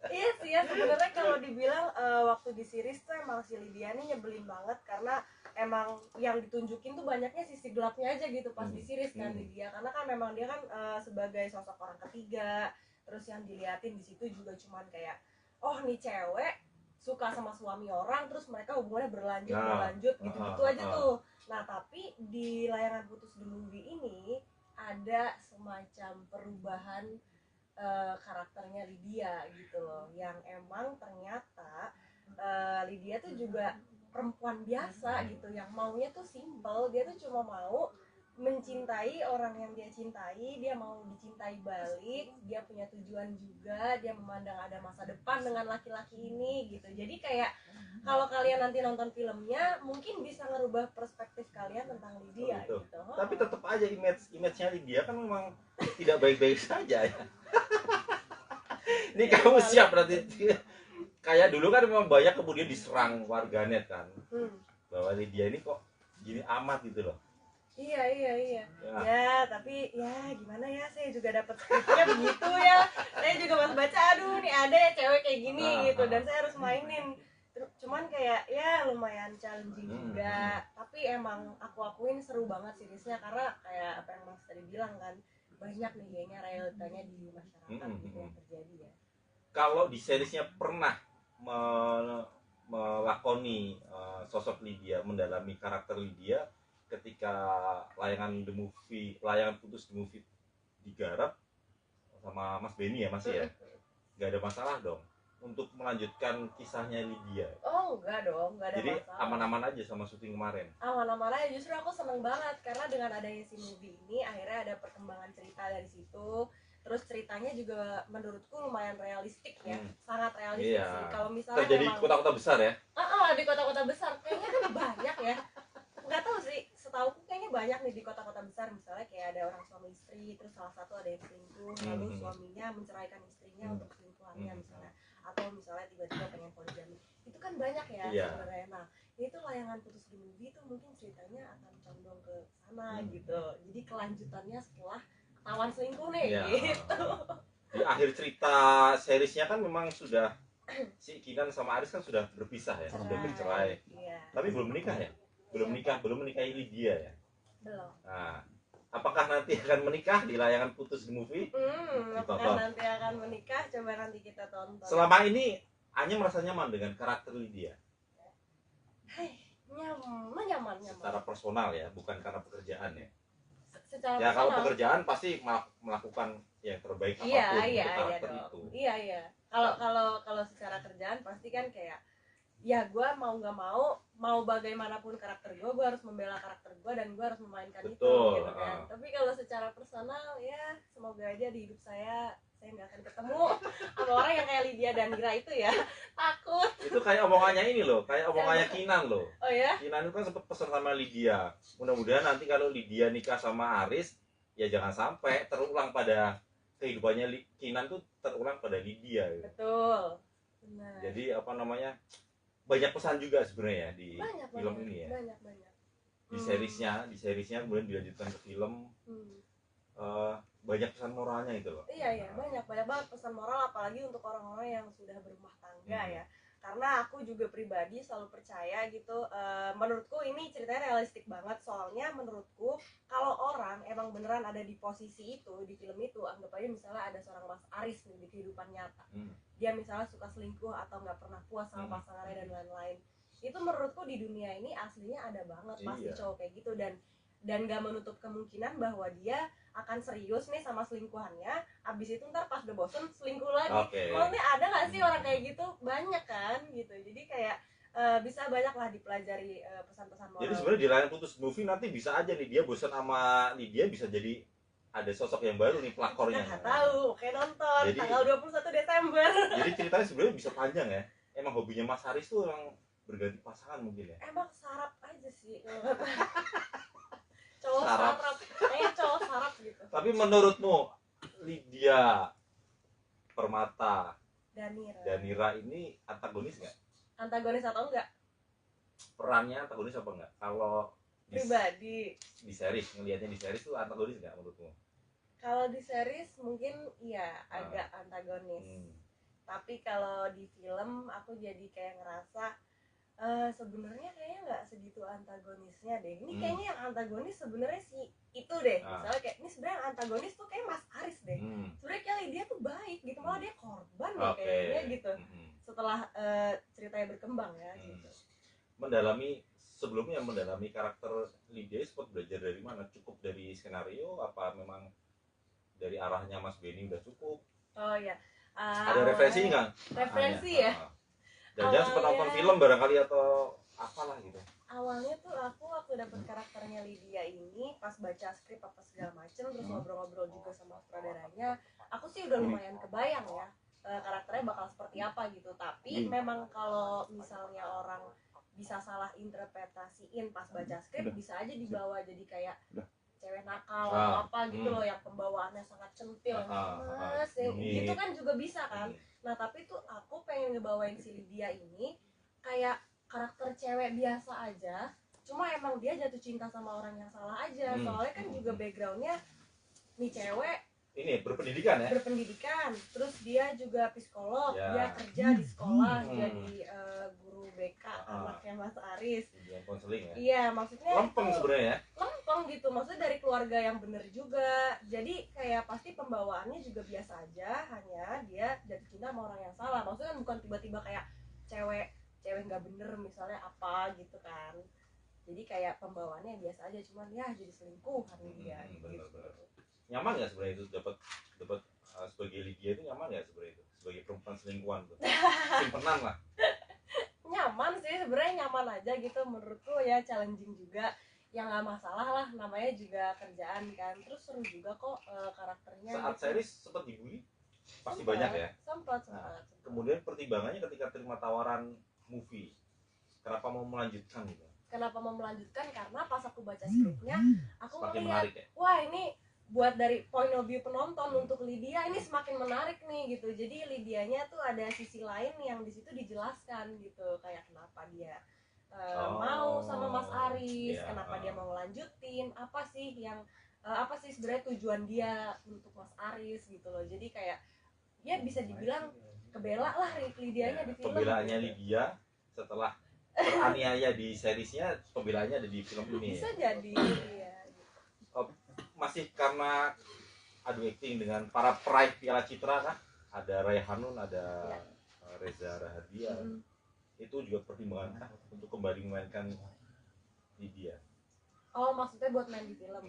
[SPEAKER 2] Iya sih ya, sebenarnya kalau dibilang waktu di series tuh emang si Lydia ini nyebelin banget karena emang yang ditunjukin tuh banyaknya sisi gelapnya aja gitu pas di series kan Lydia, karena kan memang dia kan sebagai sosok orang ketiga, terus yang diliatin di situ juga cuman kayak oh nih cewek suka sama suami orang terus mereka hubungannya berlanjut gitu-gitu aja tuh. Nah tapi di Layangan Putus The Movie ini ada semacam perubahan karakternya Lydia gitu loh, yang emang ternyata Lydia tuh juga perempuan biasa gitu, yang maunya tuh simple, dia tuh cuma mau mencintai orang yang dia cintai, dia mau dicintai balik, dia punya tujuan juga, dia memandang ada masa depan dengan laki-laki ini gitu. Jadi kayak kalau kalian nanti nonton filmnya mungkin bisa ngerubah perspektif kalian tentang Lydia
[SPEAKER 1] gitu.
[SPEAKER 2] gitu.
[SPEAKER 1] Tapi tetap aja image-nya Lydia kan memang tidak baik-baik saja ya. Ini kamu siap berarti kayak dulu kan memang banyak kemudian diserang warganet kan. Bahwa Lydia ini kok gini amat gitu loh.
[SPEAKER 2] Iya.
[SPEAKER 1] Ya.
[SPEAKER 2] Ya, tapi ya gimana ya, saya juga dapat skripnya begitu ya. Saya juga pas baca, aduh nih ada ya cewek kayak gini gitu, dan saya harus mainin. Cuman kayak ya lumayan challenging juga. Tapi emang aku akuin seru banget seriesnya, karena kayak apa yang Mas tadi bilang kan, banyak nih kayaknya realitanya di masyarakat gitu yang terjadi ya.
[SPEAKER 1] Kalau di seriesnya pernah melakoni sosok Lydia, mendalami karakter Lydia ketika Layangan Putus The Movie digarap sama Mas Benny ya masih ya, nggak ada masalah dong untuk melanjutkan kisahnya Lydia.
[SPEAKER 2] Oh enggak dong, enggak ada
[SPEAKER 1] jadi
[SPEAKER 2] masalah.
[SPEAKER 1] aman-aman aja sama syuting kemarin.
[SPEAKER 2] Aman-aman aja, justru aku seneng banget karena dengan adanya si movie ini akhirnya ada perkembangan cerita dari situ. Terus ceritanya juga menurutku lumayan realistik ya, sangat realistik sih. Kalau misalnya
[SPEAKER 1] terjadi
[SPEAKER 2] memang
[SPEAKER 1] kota-kota besar ya.
[SPEAKER 2] di kota-kota besar kayaknya kan banyak ya. Nggak tahu sih, setauku kayaknya banyak nih di kota-kota besar, misalnya kayak ada orang suami istri, terus salah satu ada yang selingkuh, lalu suaminya menceraikan istrinya untuk selingkuhannya misalnya, atau misalnya tiba-tiba pengen poligami, itu kan banyak ya sebenarnya. Nah itu Layangan Putus The Movie itu mungkin ceritanya akan condong ke sana gitu, jadi kelanjutannya setelah ketahuan selingkuh nih gitu.
[SPEAKER 1] Di akhir cerita seriesnya kan memang sudah si Kinan sama Aris kan sudah berpisah ya, sudah bercerai. Tapi belum menikah ya? Belum menikahi Lydia ya?
[SPEAKER 2] Belum.
[SPEAKER 1] Nah, apakah nanti akan menikah di Layangan Putus The Movie?
[SPEAKER 2] Apakah nanti akan menikah? Coba nanti kita tonton.
[SPEAKER 1] Selama ini Anya merasa nyaman dengan karakter Lydia?
[SPEAKER 2] Nyaman.
[SPEAKER 1] Secara personal ya, bukan karena pekerjaan ya?
[SPEAKER 2] Secara
[SPEAKER 1] ya kalau
[SPEAKER 2] personal.
[SPEAKER 1] pekerjaan pasti melakukan yang terbaik apapun untuk karakter itu.
[SPEAKER 2] Iya. Kalau secara kerjaan pasti kan kayak ya gue mau nggak mau bagaimanapun karakter gue harus membela karakter gue dan gue harus memainkan itu gitu kan. Tapi kalau secara personal ya semoga aja di hidup saya nggak akan ketemu sama orang yang kayak Lydia dan Gira itu ya. Takut.
[SPEAKER 1] Itu kayak omongannya ini loh, kayak omongannya Kinan loh.
[SPEAKER 2] Oh ya?
[SPEAKER 1] Kinan itu kan sempat pesan sama Lydia, mudah-mudahan nanti kalau Lydia nikah sama Aris ya jangan sampai terulang pada kehidupannya Kinan tuh terulang pada Lydia gitu.
[SPEAKER 2] Betul. Benar.
[SPEAKER 1] Jadi apa namanya, banyak pesan juga sebenarnya di film ini ya.
[SPEAKER 2] Banyak.
[SPEAKER 1] Di seriesnya kemudian dilanjutkan ke film. Banyak pesan moralnya itu loh.
[SPEAKER 2] Iya, banyak banget pesan moral, apalagi untuk orang-orang yang sudah berumah tangga ya. Karena aku juga pribadi selalu percaya gitu, menurutku ini ceritanya realistik banget. Soalnya menurutku kalau orang emang beneran ada di posisi itu, di film itu, anggap aja misalnya ada seorang Mas Aris nih di kehidupan nyata, dia misalnya suka selingkuh atau nggak pernah puas sama pasangannya dan lain-lain, itu menurutku di dunia ini aslinya ada banget pasti cowok kayak gitu, dan gak menutup kemungkinan bahwa dia akan serius nih sama selingkuhannya, abis itu ntar pas udah bosen selingkuh lagi. Maksudnya ada gak sih orang kayak gitu? Banyak kan gitu. Jadi kayak bisa banyak lah dipelajari pesan-pesan moral.
[SPEAKER 1] Jadi sebenarnya di Layangan Putus Movie nanti bisa aja nih dia bosan sama Lydia, bisa jadi ada sosok yang baru nih pelakornya.
[SPEAKER 2] Nggak tahu, kayak nonton jadi, tanggal 21 Desember.
[SPEAKER 1] Jadi ceritanya sebenarnya bisa panjang ya. Emang hobinya Mas Haris tuh yang berganti pasangan mungkin ya.
[SPEAKER 2] Emang sarap aja sih. Cowok sarap. Kayaknya cowok sarap gitu.
[SPEAKER 1] Tapi menurutmu Lydia Permata Danira ini antagonis nggak?
[SPEAKER 2] Antagonis atau enggak?
[SPEAKER 1] Perannya antagonis apa enggak? Kalau
[SPEAKER 2] pribadi
[SPEAKER 1] di series, ngelihatnya di series tuh antagonis nggak menurutmu?
[SPEAKER 2] Kalau di series mungkin iya agak antagonis. Tapi kalau di film aku jadi kayak ngerasa Sebenarnya kayaknya nggak segitu antagonisnya deh. Ini
[SPEAKER 1] Hmm.
[SPEAKER 2] kayaknya yang antagonis sebenarnya si itu deh.
[SPEAKER 1] Ah.
[SPEAKER 2] Misalnya kayak ini sebenarnya yang antagonis tuh kayak Mas Aris deh. Sebenarnya kayak Lydia tuh baik gitu, malah dia korban deh
[SPEAKER 1] Oke.
[SPEAKER 2] kayaknya gitu. Setelah ceritanya berkembang ya gitu.
[SPEAKER 1] Mendalami karakter Lydia sempat belajar dari mana? Cukup dari skenario apa memang dari arahnya Mas Benny udah cukup?
[SPEAKER 2] Oh iya.
[SPEAKER 1] Ada referensi nggak?
[SPEAKER 2] Referensi ya.
[SPEAKER 1] Jangan sempat nonton film barangkali atau apalah gitu.
[SPEAKER 2] Awalnya tuh aku waktu dapet karakternya Lydia ini pas baca skrip apa segala macem, terus ngobrol-ngobrol juga sama sutradaranya, aku sih udah lumayan kebayang ya karakternya bakal seperti apa gitu. Tapi memang kalau misalnya orang bisa salah interpretasiin pas baca skrip, bisa aja dibawa jadi kayak cewek nakal atau apa gitu loh, yang pembawaannya sangat centil, mas gitu kan juga bisa kan. Nah tapi tuh aku pengen ngebawain si Lydia ini kayak karakter cewek biasa aja, cuma emang dia jatuh cinta sama orang yang salah aja. Soalnya kan juga backgroundnya nih cewek
[SPEAKER 1] ini berpendidikan ya,
[SPEAKER 2] terus dia juga psikolog, dia kerja di sekolah jadi guru BK anaknya Mas Aris,
[SPEAKER 1] konseling ya.
[SPEAKER 2] Iya maksudnya
[SPEAKER 1] lempeng sebenarnya,
[SPEAKER 2] lempeng gitu, maksudnya dari keluarga yang bener juga, jadi kayak pasti pembawaannya juga biasa aja, hanya dia jatuh cinta sama orang yang salah. Maksudnya kan bukan tiba-tiba kayak cewek nggak bener misalnya apa gitu kan, jadi kayak pembawaannya biasa aja, cuman ya jadi selingkuhan dia gitu.
[SPEAKER 1] Nyaman nggak sebenarnya itu dapat sebagai Lydia itu nyaman nggak sebenarnya itu sebagai perempuan selingkuhan tuh? Simpenan lah.
[SPEAKER 2] Nyaman sih sebenarnya, nyaman aja gitu menurutku ya, challenging juga yang nggak masalah lah, namanya juga kerjaan kan. Terus seru juga kok karakternya.
[SPEAKER 1] Saat
[SPEAKER 2] gitu.
[SPEAKER 1] series sempat dibully pasti banyak ya.
[SPEAKER 2] Sempat.
[SPEAKER 1] Kemudian pertimbangannya ketika terima tawaran movie, kenapa mau melanjutkan gitu?
[SPEAKER 2] Kenapa mau melanjutkan? Karena pas aku baca skripnya, aku
[SPEAKER 1] Semakin
[SPEAKER 2] melihat,
[SPEAKER 1] menarik ya?
[SPEAKER 2] wah ini buat dari point of view penonton untuk Lydia ini semakin menarik nih gitu. Jadi Lydianya tuh ada sisi lain yang di situ dijelaskan gitu, kayak kenapa dia mau sama Mas Aris, kenapa dia mau ngelanjutin, apa sih yang apa sih sebenarnya tujuan dia untuk Mas Aris gitu loh. Jadi kayak ya bisa dibilang kebela lah Lydianya di film.
[SPEAKER 1] Pembelaannya Lydia setelah teraniaya di seriesnya, pembelaannya ada di film ini.
[SPEAKER 2] Bisa jadi ya.
[SPEAKER 1] Masih karena adu acting dengan para peraih Piala Citra kan, ada Ray Hanun, ada Reza Rahadian. Itu juga pertimbangan untuk kembali memainkan Lydia.
[SPEAKER 2] Oh maksudnya buat main di film.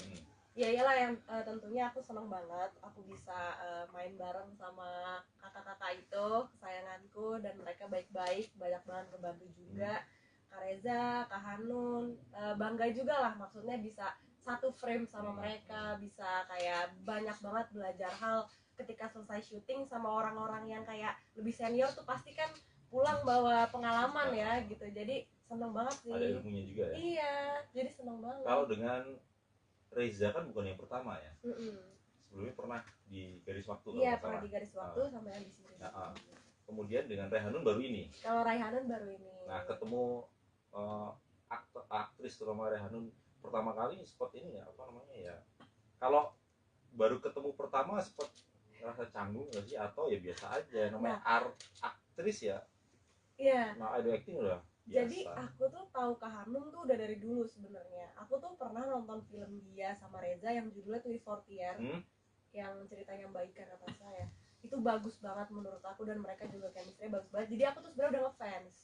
[SPEAKER 2] Ya iyalah, yang tentunya aku seneng banget aku bisa main bareng sama kakak-kakak itu kesayanganku, dan mereka baik-baik, banyak banget ngebantu juga. Kak Reza, Kak Hanun, bangga juga lah, maksudnya bisa satu frame sama mereka, bisa kayak banyak banget belajar hal ketika selesai syuting sama orang-orang yang kayak lebih senior tuh pasti kan pulang bawa pengalaman ya gitu. Jadi seneng banget sih.
[SPEAKER 1] Ada ilmunya juga ya.
[SPEAKER 2] Iya, jadi seneng banget.
[SPEAKER 1] Kalau dengan Reza kan bukan yang pertama ya. Sebelumnya pernah di Garis Waktu.
[SPEAKER 2] Iya, pernah di Garis Waktu sama yang di sini.
[SPEAKER 1] Kemudian dengan Rayhanun baru ini.
[SPEAKER 2] Kalau Rayhanun baru ini.
[SPEAKER 1] Nah, ketemu aktris terutama Rayhanun pertama kali seperti ini ya, apa namanya ya, kalau baru ketemu pertama seperti rasa canggung nggak sih, atau ya biasa aja namanya aktris ya.
[SPEAKER 2] Iya.
[SPEAKER 1] Nah, ada acting udah biasa.
[SPEAKER 2] Jadi aku tuh tahu Kak Hanum tuh udah dari dulu sebenarnya. Aku tuh pernah nonton film dia sama Reza yang judulnya Twist Fortier, yang ceritanya Baikan apa saya. Itu bagus banget menurut aku, dan mereka juga chemistry-nya bagus banget. Jadi aku tuh sebenarnya udah ngefans.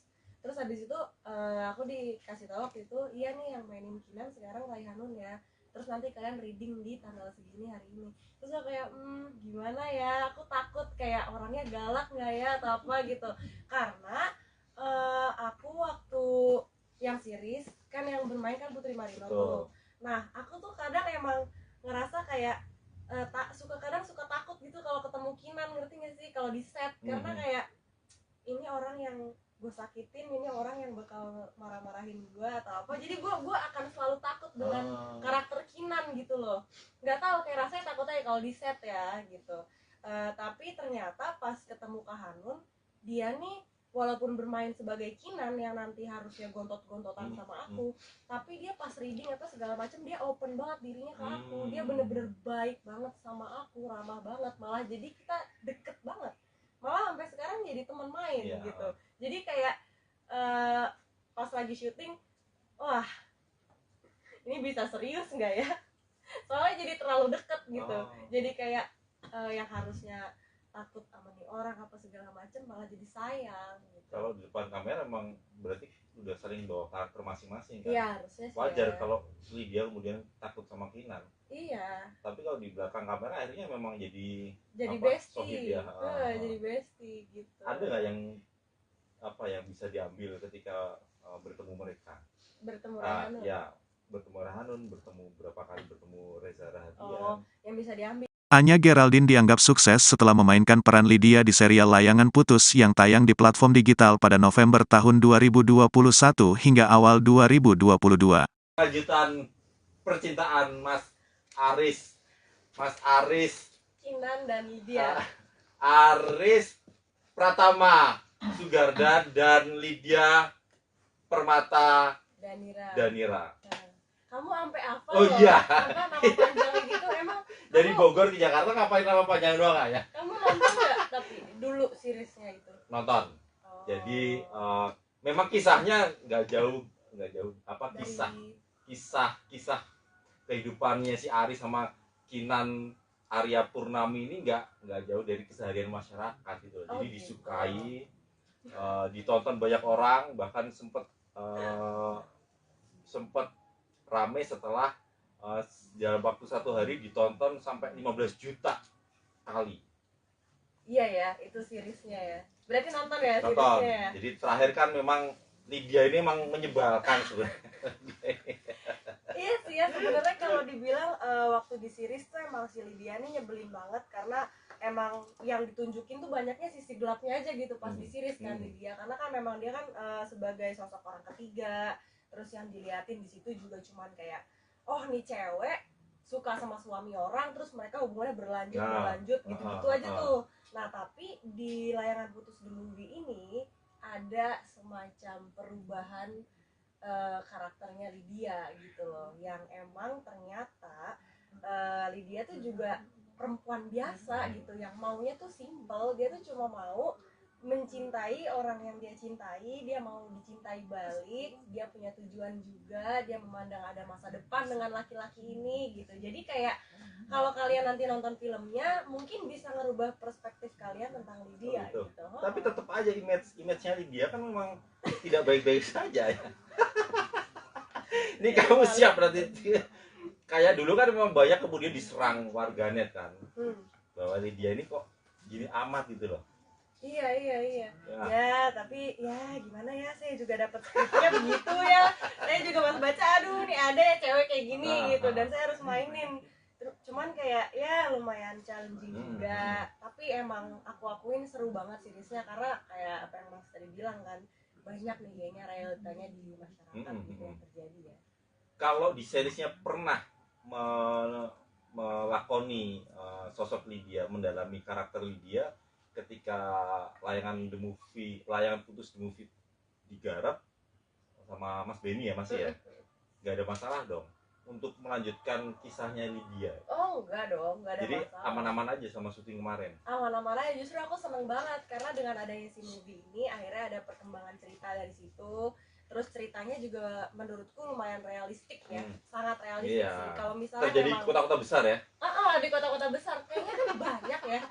[SPEAKER 2] Terus habis itu aku dikasih tahu waktu itu, iya nih yang mainin Kinan sekarang Ray Hanun ya. Terus nanti kalian reading di tanggal segini hari ini. Terus aku kayak gimana ya? Aku takut kayak orangnya galak nggak ya atau apa gitu. Karena aku waktu yang series kan yang bermain kan Putri Marino tuh. Nah aku tuh kadang emang ngerasa kayak kadang suka takut gitu kalau ketemu Kinan, ngerti nggak sih, kalau di set. Karena kayak ini orang yang gue sakitin, ini orang yang bakal marah-marahin gue atau apa. Jadi gue akan selalu takut dengan karakter Kinan gitu loh. Nggak tahu, kayak rasanya takut aja kalau di set ya gitu. Tapi ternyata pas ketemu Kak Hanun, dia nih walaupun bermain sebagai Kinan yang nanti harusnya gontot-gontotan sama aku, tapi dia pas reading atau segala macam dia open banget dirinya ke aku. Dia bener-bener baik banget sama aku, ramah banget, malah jadi kita deket banget, malah sampai sekarang jadi teman main gitu. Jadi kayak pas lagi syuting, wah ini bisa serius nggak ya? Soalnya jadi terlalu deket gitu. Jadi kayak yang harusnya takut sama nih orang apa segala macam malah jadi sayang gitu.
[SPEAKER 1] Kalau di depan kamera emang berarti udah sering bawa karakter masing-masing kan?
[SPEAKER 2] Iya harusnya sih.
[SPEAKER 1] Wajar
[SPEAKER 2] ya.
[SPEAKER 1] kalau Lydia kemudian takut sama Kinan.
[SPEAKER 2] Iya.
[SPEAKER 1] Tapi kalau di belakang kamera akhirnya memang jadi
[SPEAKER 2] Bestie.
[SPEAKER 1] ya.
[SPEAKER 2] Jadi bestie gitu.
[SPEAKER 1] Ada nggak yang yang bisa diambil ketika bertemu mereka?
[SPEAKER 2] Bertemu Rahanun.
[SPEAKER 1] Ya, bertemu Rahanun, berapa kali bertemu Reza Rahadian.
[SPEAKER 2] Oh, yang bisa diambil.
[SPEAKER 3] Anya Geraldine dianggap sukses setelah memainkan peran Lydia di serial Layangan Putus yang tayang di platform digital pada November tahun 2021 hingga awal 2022.
[SPEAKER 1] Lanjutan percintaan Mas Aris,
[SPEAKER 2] Kinan dan Lydia.
[SPEAKER 1] Aris Pratama Sugardan dan Lydia Permata Danira.
[SPEAKER 2] Kamu sampai apa?
[SPEAKER 1] Oh iya.
[SPEAKER 2] Karena nama panjangnya gitu emang.
[SPEAKER 1] Dari Bogor ke Jakarta ngapain nama panjang doang ya?
[SPEAKER 2] Kamu nonton nggak tapi dulu seriesnya itu?
[SPEAKER 1] Nonton.
[SPEAKER 2] Oh.
[SPEAKER 1] Jadi memang kisahnya nggak jauh kisah kehidupannya si Aris sama Kinan Arya Purnami ini nggak jauh dari keseharian masyarakat gitu. Jadi disukai, ditonton banyak orang, bahkan sempet rame setelah dalam waktu 1 hari ditonton sampai 15 juta kali.
[SPEAKER 2] Iya ya, itu seriesnya ya. Berarti nonton ya
[SPEAKER 1] Nonton.
[SPEAKER 2] seriesnya ya.
[SPEAKER 1] Jadi terakhir kan memang Lydia ini emang menyebalkan sebenarnya.
[SPEAKER 2] Iya sih ya, sebenarnya kalau dibilang waktu di series tuh emang si Lydia ini nyebelin banget karena emang yang ditunjukin tuh banyaknya sisi gelapnya aja gitu pas di series kan Lydia, karena kan memang dia kan sebagai sosok orang ketiga, terus yang diliatin di situ juga cuman kayak oh nih cewek suka sama suami orang terus mereka hubungannya berlanjut gitu-gitu aja tuh. Nah tapi di Layangan Putus The Movie ini ada semacam perubahan karakternya Lydia gitu loh, yang emang ternyata Lydia tuh juga perempuan biasa gitu, yang maunya tuh simple, dia tuh cuma mau mencintai orang yang dia cintai, dia mau dicintai balik, dia punya tujuan juga, dia memandang ada masa depan dengan laki-laki ini gitu. Jadi kayak kalau kalian nanti nonton filmnya mungkin bisa ngerubah perspektif kalian tentang Lydia gitu.
[SPEAKER 1] Tapi tetap aja image-nya Lydia kan memang tidak baik-baik saja ya. Ini kamu siap berarti kayak dulu kan memang banyak kemudian diserang warganet kan, bahwa Lydia ini kok gini amat gitu loh.
[SPEAKER 2] Iya. Ya, tapi ya gimana ya, saya juga dapat skripnya begitu ya. Saya juga pas baca, aduh nih ada ya cewek kayak gini gitu, dan saya harus mainin. Cuman kayak ya lumayan challenging juga. Tapi emang aku akuin seru banget seriesnya karena kayak apa yang Mas tadi bilang kan, banyak nih kayaknya realitanya di masyarakat gitu yang terjadi ya.
[SPEAKER 1] Kalau di seriesnya pernah melakoni sosok Lydia, mendalami karakter Lydia ketika Layangan Putus The Movie digarap sama Mas Benny ya masih ya, nggak ada masalah dong untuk melanjutkan kisahnya Lydia?
[SPEAKER 2] Oh enggak dong, enggak ada
[SPEAKER 1] jadi
[SPEAKER 2] masalah.
[SPEAKER 1] aman-aman aja sama syuting kemarin?
[SPEAKER 2] Aman-aman aja, justru aku seneng banget karena dengan adanya si movie ini akhirnya ada perkembangan cerita dari situ. Terus ceritanya juga menurutku lumayan realistik ya, sangat realistik sih. Kalau misalnya
[SPEAKER 1] terjadi di kota-kota besar ya?
[SPEAKER 2] Di kota-kota besar kayaknya kan banyak ya.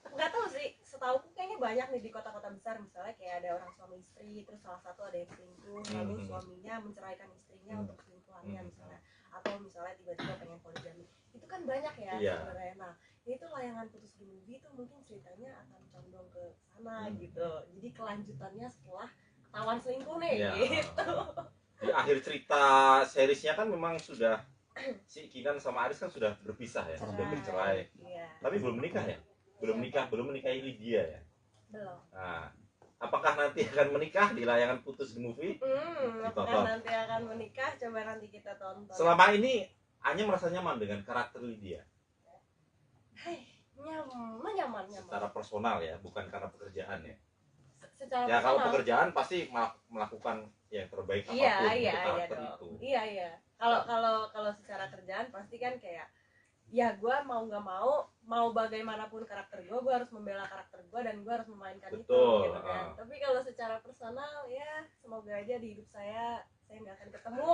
[SPEAKER 2] Nggak tahu sih, setauku kayaknya banyak nih di kota-kota besar, misalnya kayak ada orang suami istri, terus salah satu ada yang selingkuh, lalu suaminya menceraikan istrinya untuk selingkuhannya misalnya, atau misalnya tiba-tiba pengen poligami, itu kan banyak ya sebenarnya. Nah itu Layangan Putus The Movie itu mungkin ceritanya akan condong ke sana gitu, jadi kelanjutannya setelah ketahuan selingkuh nih gitu.
[SPEAKER 1] Di akhir cerita seriesnya kan memang sudah si Kinan sama Aris kan sudah berpisah ya, sudah bercerai, tapi belum menikah ya? Belum menikahi Lydia ya? Belum. Nah, apakah nanti akan menikah di Layangan Putus The Movie?
[SPEAKER 2] Apakah nanti akan menikah? Coba nanti kita tonton.
[SPEAKER 1] Selama ini Anya merasa nyaman dengan karakter Lydia?
[SPEAKER 2] Nyaman.
[SPEAKER 1] Secara personal ya, bukan karena pekerjaan ya?
[SPEAKER 2] Secara
[SPEAKER 1] ya kalau pekerjaan pasti melakukan yang terbaik apapun untuk karakter itu.
[SPEAKER 2] Iya. Kalau secara kerjaan pasti kan kayak ya gue mau nggak mau bagaimanapun karakter gue harus membela karakter gue dan gue harus memainkan itu
[SPEAKER 1] Betul,
[SPEAKER 2] gitu kan. Tapi kalau secara personal ya semoga aja di hidup saya nggak akan ketemu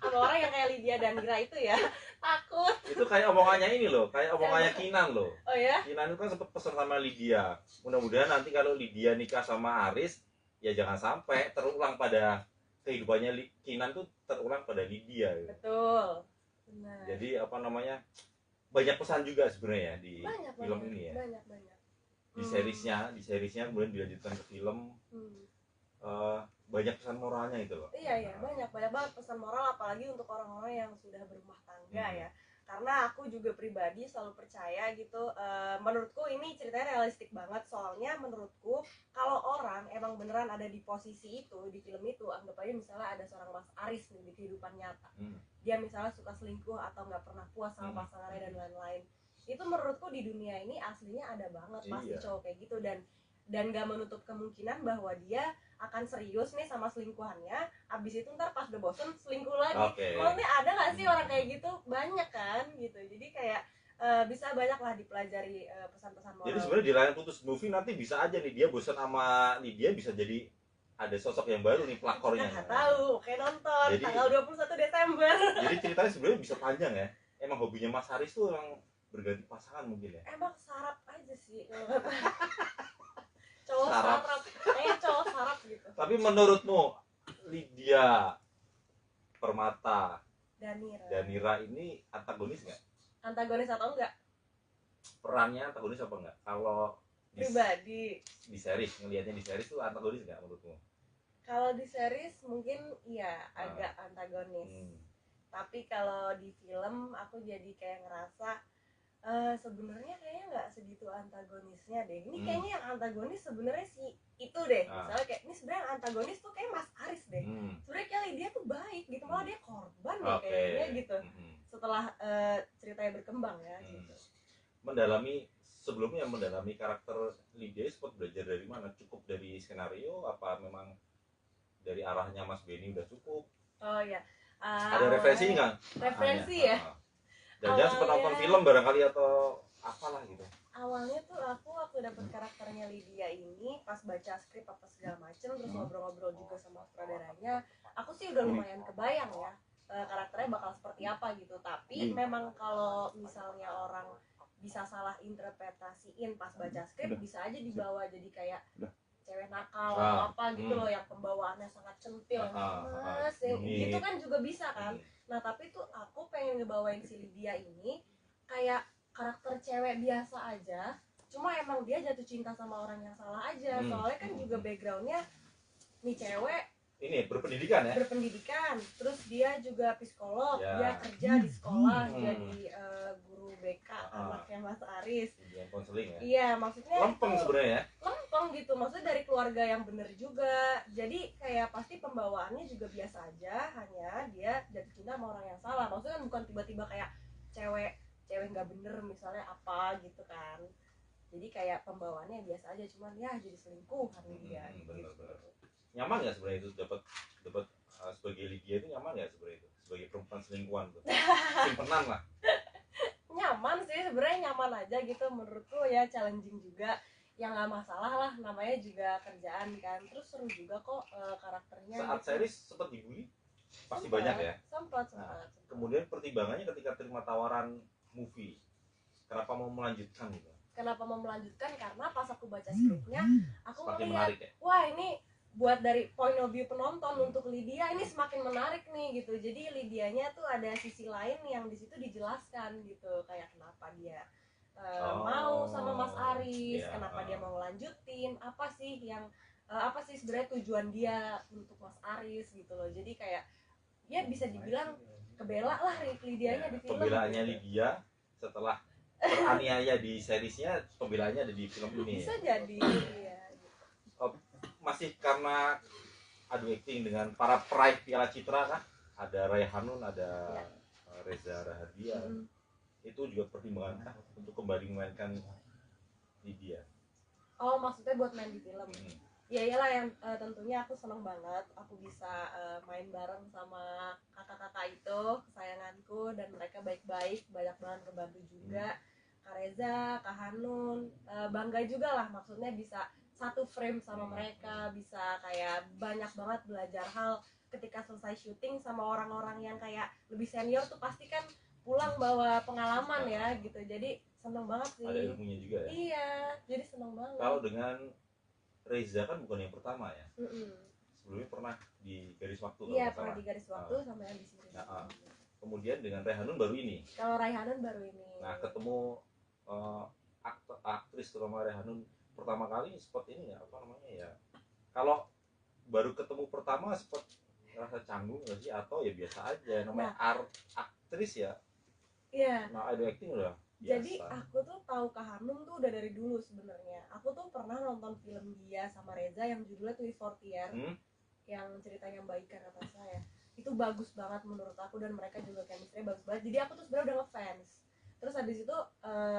[SPEAKER 2] sama orang yang kayak Lydia Danira itu ya. Takut.
[SPEAKER 1] Itu kayak omongannya ini loh, kayak omongannya Kinan loh.
[SPEAKER 2] Oh ya?
[SPEAKER 1] Kinan itu kan sempat pesan sama Lydia. Mudah-mudahan nanti kalau Lydia nikah sama Aris, ya jangan sampai terulang pada kehidupannya Kinan tuh terulang pada Lydia. Gitu.
[SPEAKER 2] Betul. Benar.
[SPEAKER 1] Jadi apa namanya, banyak pesan juga sebenarnya ya di film ini ya.
[SPEAKER 2] Banyak.
[SPEAKER 1] Di seriesnya kemudian dilanjutkan ke film. Banyak pesan moralnya itu loh.
[SPEAKER 2] Iya banyak banget pesan moral, apalagi untuk orang-orang yang sudah berumah tangga ya. Karena aku juga pribadi selalu percaya gitu, menurutku ini ceritanya realistik banget. Soalnya menurutku kalau orang emang beneran ada di posisi itu di film itu, anggap aja misalnya ada seorang Mas Aris nih di kehidupan nyata, dia misalnya suka selingkuh atau nggak pernah puas sama pasangannya dan lain-lain, itu menurutku di dunia ini aslinya ada banget pasti cowok kayak gitu. Dan gak menutup kemungkinan bahwa dia akan serius nih sama selingkuhannya, abis itu ntar pas udah bosen selingkuh lagi. Maksudnya ada gak sih orang kayak gitu? Banyak kan gitu. Jadi kayak bisa banyak lah dipelajari pesan-pesan moral.
[SPEAKER 1] Jadi sebenarnya di Layangan Putus movie nanti bisa aja nih dia bosan sama Lydia, bisa jadi ada sosok yang baru nih pelakornya.
[SPEAKER 2] Nggak tahu, kayak nonton
[SPEAKER 1] jadi,
[SPEAKER 2] tanggal 21 Desember.
[SPEAKER 1] Jadi ceritanya sebenarnya bisa panjang ya. Emang hobinya Mas Haris tuh emang berganti pasangan mungkin ya.
[SPEAKER 2] Emang sarap aja sih kalau kata cowok sarap, kayaknya cowok sarap gitu.
[SPEAKER 1] Tapi menurutmu Lydia Permata Danira ini antagonis nggak?
[SPEAKER 2] Antagonis atau enggak?
[SPEAKER 1] Perannya antagonis apa enggak? Kalau
[SPEAKER 2] pribadi
[SPEAKER 1] di series, ngelihatnya di series tuh antagonis nggak menurutmu?
[SPEAKER 2] Kalau di series mungkin iya agak antagonis. Tapi kalau di film aku jadi kayak ngerasa sebenarnya kayaknya nggak segitu antagonisnya deh. Ini kayaknya yang antagonis sebenarnya si itu deh. Misalnya kayak ini sebenarnya yang antagonis tuh kayak Mas Aris deh. Sebenarnya kayak dia tuh baik gitu, malah dia korban deh kayaknya gitu. Setelah ceritanya berkembang ya gitu.
[SPEAKER 1] Mendalami karakter Lydia sempat belajar dari mana? Cukup dari skenario apa memang dari arahnya Mas Benny udah cukup?
[SPEAKER 2] Oh ya.
[SPEAKER 1] Ada referensi nggak?
[SPEAKER 2] Referensi ya.
[SPEAKER 1] Jangan sempat nonton film barangkali atau apalah gitu.
[SPEAKER 2] Awalnya tuh aku waktu dapet karakternya Lydia ini pas baca skrip apa segala macem, terus ngobrol-ngobrol juga sama sutradaranya, aku sih udah lumayan kebayang ya karakternya bakal seperti apa gitu. Tapi memang kalau misalnya orang bisa salah interpretasiin pas baca skrip, bisa aja dibawa jadi kayak cewek nakal atau apa gitu loh, yang pembawaannya sangat centil, mas gitu kan juga bisa kan. Nah tapi tuh aku pengen ngebawain si Lydia ini kayak karakter cewek biasa aja, cuma emang dia jatuh cinta sama orang yang salah aja. Soalnya kan juga backgroundnya nih cewek
[SPEAKER 1] ini berpendidikan ya,
[SPEAKER 2] terus dia juga psikolog, dia kerja di sekolah jadi guru BK anaknya Mas Aris,
[SPEAKER 1] konseling ya.
[SPEAKER 2] Iya maksudnya
[SPEAKER 1] lempeng sebenarnya ya,
[SPEAKER 2] lempeng gitu, maksudnya dari keluarga yang bener juga. Jadi kayak pasti pembawaannya juga biasa aja, hanya dia jatuh cinta sama orang yang salah. Maksudnya kan bukan tiba-tiba kayak cewek nggak bener misalnya apa gitu kan. Jadi kayak pembawaannya biasa aja, cuman ya jadi selingkuhan dia gitu.
[SPEAKER 1] Nyaman nggak sebenarnya itu dapat sebagai Lydia itu nyaman nggak sebenarnya itu sebagai perempuan selingkuhan tuh? Simpenan lah.
[SPEAKER 2] Nyaman sih sebenarnya, nyaman aja gitu menurutku ya, challenging juga. Ya nggak masalah lah, namanya juga kerjaan kan. Terus seru juga kok karakternya.
[SPEAKER 1] Saat
[SPEAKER 2] gitu.
[SPEAKER 1] series sempat dibully pasti banyak ya.
[SPEAKER 2] Sempat.
[SPEAKER 1] Kemudian pertimbangannya ketika terima tawaran movie, kenapa mau melanjutkan gitu?
[SPEAKER 2] Kenapa mau melanjutkan? Karena pas aku baca skripnya, aku
[SPEAKER 1] melihat,
[SPEAKER 2] ya? Wah ini buat dari point of view penonton untuk Lydia ini semakin menarik nih gitu. Jadi Lydianya tuh ada sisi lain yang di situ dijelaskan gitu, kayak kenapa dia mau sama Mas Aris, kenapa dia mau ngelanjutin, apa sih sebenarnya tujuan dia untuk Mas Aris gitu loh. Jadi kayak ya bisa dibilang kebela lah Lydianya di film.
[SPEAKER 1] Pembelaannya Lydia setelah teraniaya di seriesnya, pembelaannya ada di film ini.
[SPEAKER 2] Bisa jadi ya.
[SPEAKER 1] Masih karena adu acting dengan para peraih Piala Citra kan, ada Raya Hanun, ada Reza Rahadian. Itu juga pertimbangan untuk kembali memainkan Lydia.
[SPEAKER 2] Oh maksudnya buat main di film. Ya iyalah, yang tentunya aku seneng banget aku bisa main bareng sama kakak-kakak itu kesayangan temanku dan mereka baik-baik, banyak banget ngebantu juga. Kak Reza, Kak Hanun, bangga juga lah, maksudnya bisa satu frame sama mereka, bisa kayak banyak banget belajar hal ketika selesai syuting sama orang-orang yang kayak lebih senior tuh pasti kan pulang bawa pengalaman ya gitu. Jadi seneng banget sih.
[SPEAKER 1] Ada ilmunya juga ya.
[SPEAKER 2] Iya, jadi seneng banget.
[SPEAKER 1] Kalau dengan Reza kan bukan yang pertama ya.
[SPEAKER 2] Mm-mm.
[SPEAKER 1] Sebelumnya pernah di Garis Waktu.
[SPEAKER 2] Iya, pernah di Garis Waktu sama yang di sini.
[SPEAKER 1] Kemudian dengan Raihanun baru ini.
[SPEAKER 2] Kalau Raihanun baru ini.
[SPEAKER 1] Nah, ketemu aktris terutama Raihanun pertama kali seperti ini ya, apa namanya ya? Kalau baru ketemu pertama seperti ngerasa canggung nggak sih, atau ya biasa aja namanya aktris ya?
[SPEAKER 2] Iya.
[SPEAKER 1] Nah, ada acting udah biasa.
[SPEAKER 2] Jadi aku tuh tahu Kak Hanum tuh udah dari dulu sebenarnya. Aku tuh pernah nonton film dia sama Reza yang judulnya Twist Fortier, yang ceritanya Baikan atas saya. Itu bagus banget menurut aku dan mereka juga chemistry bagus banget. Jadi aku tuh sebenarnya udah ngefans. Terus habis itu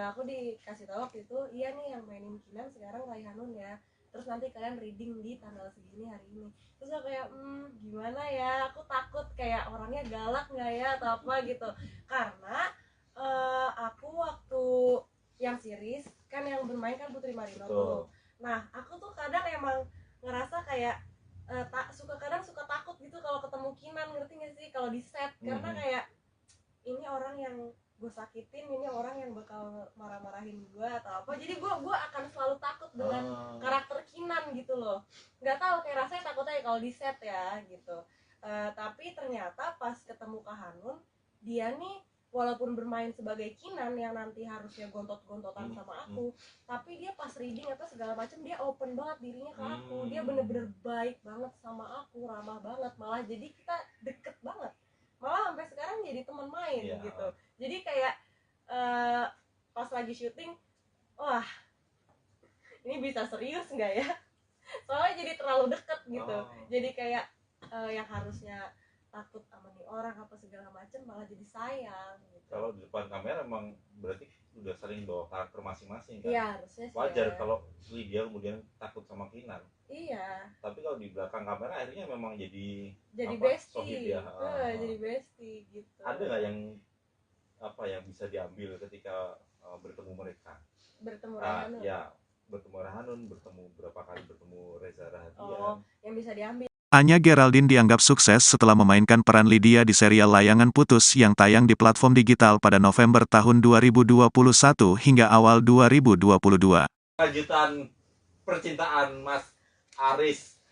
[SPEAKER 2] aku dikasih tahu waktu itu, iya nih yang mainin Kinan sekarang Raihanun ya. Terus nanti kalian reading di tanggal segini hari ini. Terus aku kayak gimana ya? Aku takut kayak orangnya galak nggak ya atau apa gitu. Karena aku waktu yang series kan yang bermain kan Putri Marino tuh. Nah aku tuh kadang emang ngerasa kayak kadang suka takut gitu kalau ketemu Kinan, ngerti nggak sih, kalau di set, karena kayak ini orang yang gue sakitin, ini orang yang bakal marah-marahin gue atau apa, jadi gue akan selalu takut dengan karakter Kinan gitu loh. Nggak tahu, kayak rasanya takutnya kalau di set ya gitu. Tapi ternyata pas ketemu Kak Hanun, dia nih walaupun bermain sebagai Kinan yang nanti harusnya gontot-gontotan sama aku, tapi dia pas reading atau segala macam dia open banget dirinya ke aku. Dia bener-bener baik banget sama aku, ramah banget, malah jadi kita deket banget, malah sampai sekarang jadi teman main gitu. Jadi kayak pas lagi syuting, wah ini bisa serius nggak ya, soalnya jadi terlalu deket gitu. Jadi kayak yang harusnya takut sama nih orang apa segala macam malah jadi sayang gitu.
[SPEAKER 1] Kalau di depan kamera emang berarti udah saling bawa karakter masing-masing kan?
[SPEAKER 2] Iya, harusnya sih.
[SPEAKER 1] Wajar
[SPEAKER 2] ya.
[SPEAKER 1] kalau Lydia kemudian takut sama Kinan.
[SPEAKER 2] Iya.
[SPEAKER 1] Tapi kalau di belakang kamera akhirnya memang jadi
[SPEAKER 2] bestie.
[SPEAKER 1] Ya.
[SPEAKER 2] Jadi bestie gitu.
[SPEAKER 1] Ada nggak yang yang bisa diambil ketika bertemu mereka?
[SPEAKER 2] Bertemu Raihanun.
[SPEAKER 1] Ya, bertemu Raihanun, berapa kali bertemu Reza Rahadian.
[SPEAKER 2] Yang bisa diambil.
[SPEAKER 3] Anya Geraldine dianggap sukses setelah memainkan peran Lydia di serial Layangan Putus yang tayang di platform digital pada November tahun 2021 hingga awal 2022.
[SPEAKER 1] Lanjutan percintaan Mas Aris,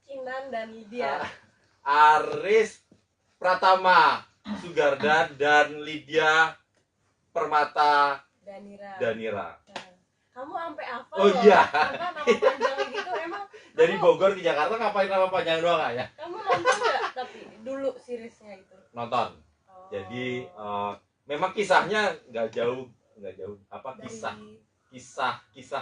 [SPEAKER 2] Kinan dan Lydia.
[SPEAKER 1] Aris Pratama Sugardan dan Lydia Permata Danira.
[SPEAKER 2] Kamu sampai apa?
[SPEAKER 1] Oh iya.
[SPEAKER 2] Karena nama panjangnya gitu emang.
[SPEAKER 1] Dari Bogor ke Jakarta ngapain nama panjang doang ya?
[SPEAKER 2] Kamu nonton nggak tapi dulu seriesnya itu?
[SPEAKER 1] Nonton. Jadi memang kisahnya nggak jauh kisah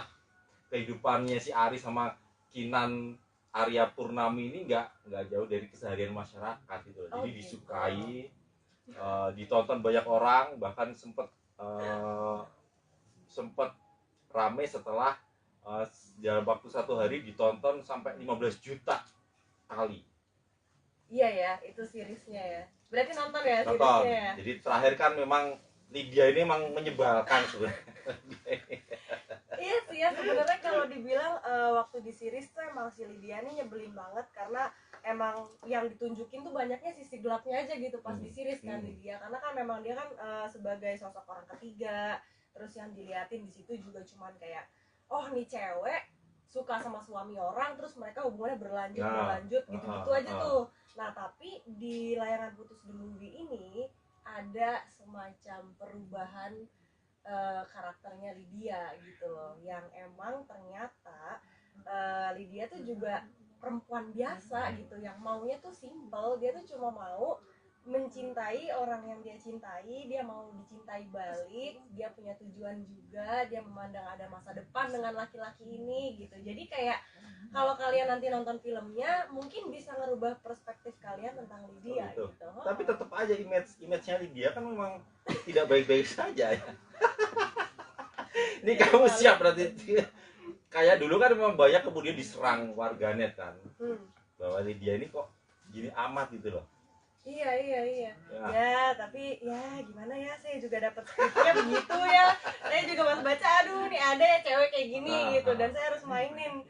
[SPEAKER 1] kehidupannya si Aris sama Kinan Arya Purnami ini nggak jauh dari keseharian masyarakat gitu. Jadi disukai, ditonton banyak orang, bahkan sempet rame setelah dalam waktu 1 hari ditonton sampai 15 juta kali.
[SPEAKER 2] Iya ya, itu seriesnya ya. Berarti nonton ya
[SPEAKER 1] seriesnya ya. Jadi terakhir kan memang Lydia ini emang menyebalkan sebenarnya.
[SPEAKER 2] Iya sih ya, sebenarnya kalau dibilang waktu di series tuh emang si Lydia ini nyebelin banget karena emang yang ditunjukin tuh banyaknya sisi gelapnya aja gitu pas di series kan Lydia, karena kan memang dia kan sebagai sosok orang ketiga, terus yang diliatin di situ juga cuman kayak nih cewek suka sama suami orang terus mereka hubungannya berlanjut gitu-gitu aja tuh. Nah tapi di Layangan Putus The Movie ini ada semacam perubahan karakternya Lydia gitu loh, yang emang ternyata Lydia tuh juga perempuan biasa gitu, yang maunya tuh simple, dia tuh cuma mau mencintai orang yang dia cintai, dia mau dicintai balik, dia punya tujuan juga, dia memandang ada masa depan dengan laki-laki ini gitu. Jadi kayak kalau kalian nanti nonton filmnya mungkin bisa ngerubah perspektif kalian tentang Lydia gitu.
[SPEAKER 1] Tapi tetap aja image-nya Lydia kan memang tidak baik-baik saja ya. Ini kamu siap berarti. Kayak dulu kan memang banyak kemudian diserang warganet kan, bahwa Lydia ini kok gini amat gitu loh.
[SPEAKER 2] Iya. dapet skripnya begitu ya, saya juga pas baca aduh nih ada ya cewek kayak gini gitu, dan saya harus mainin.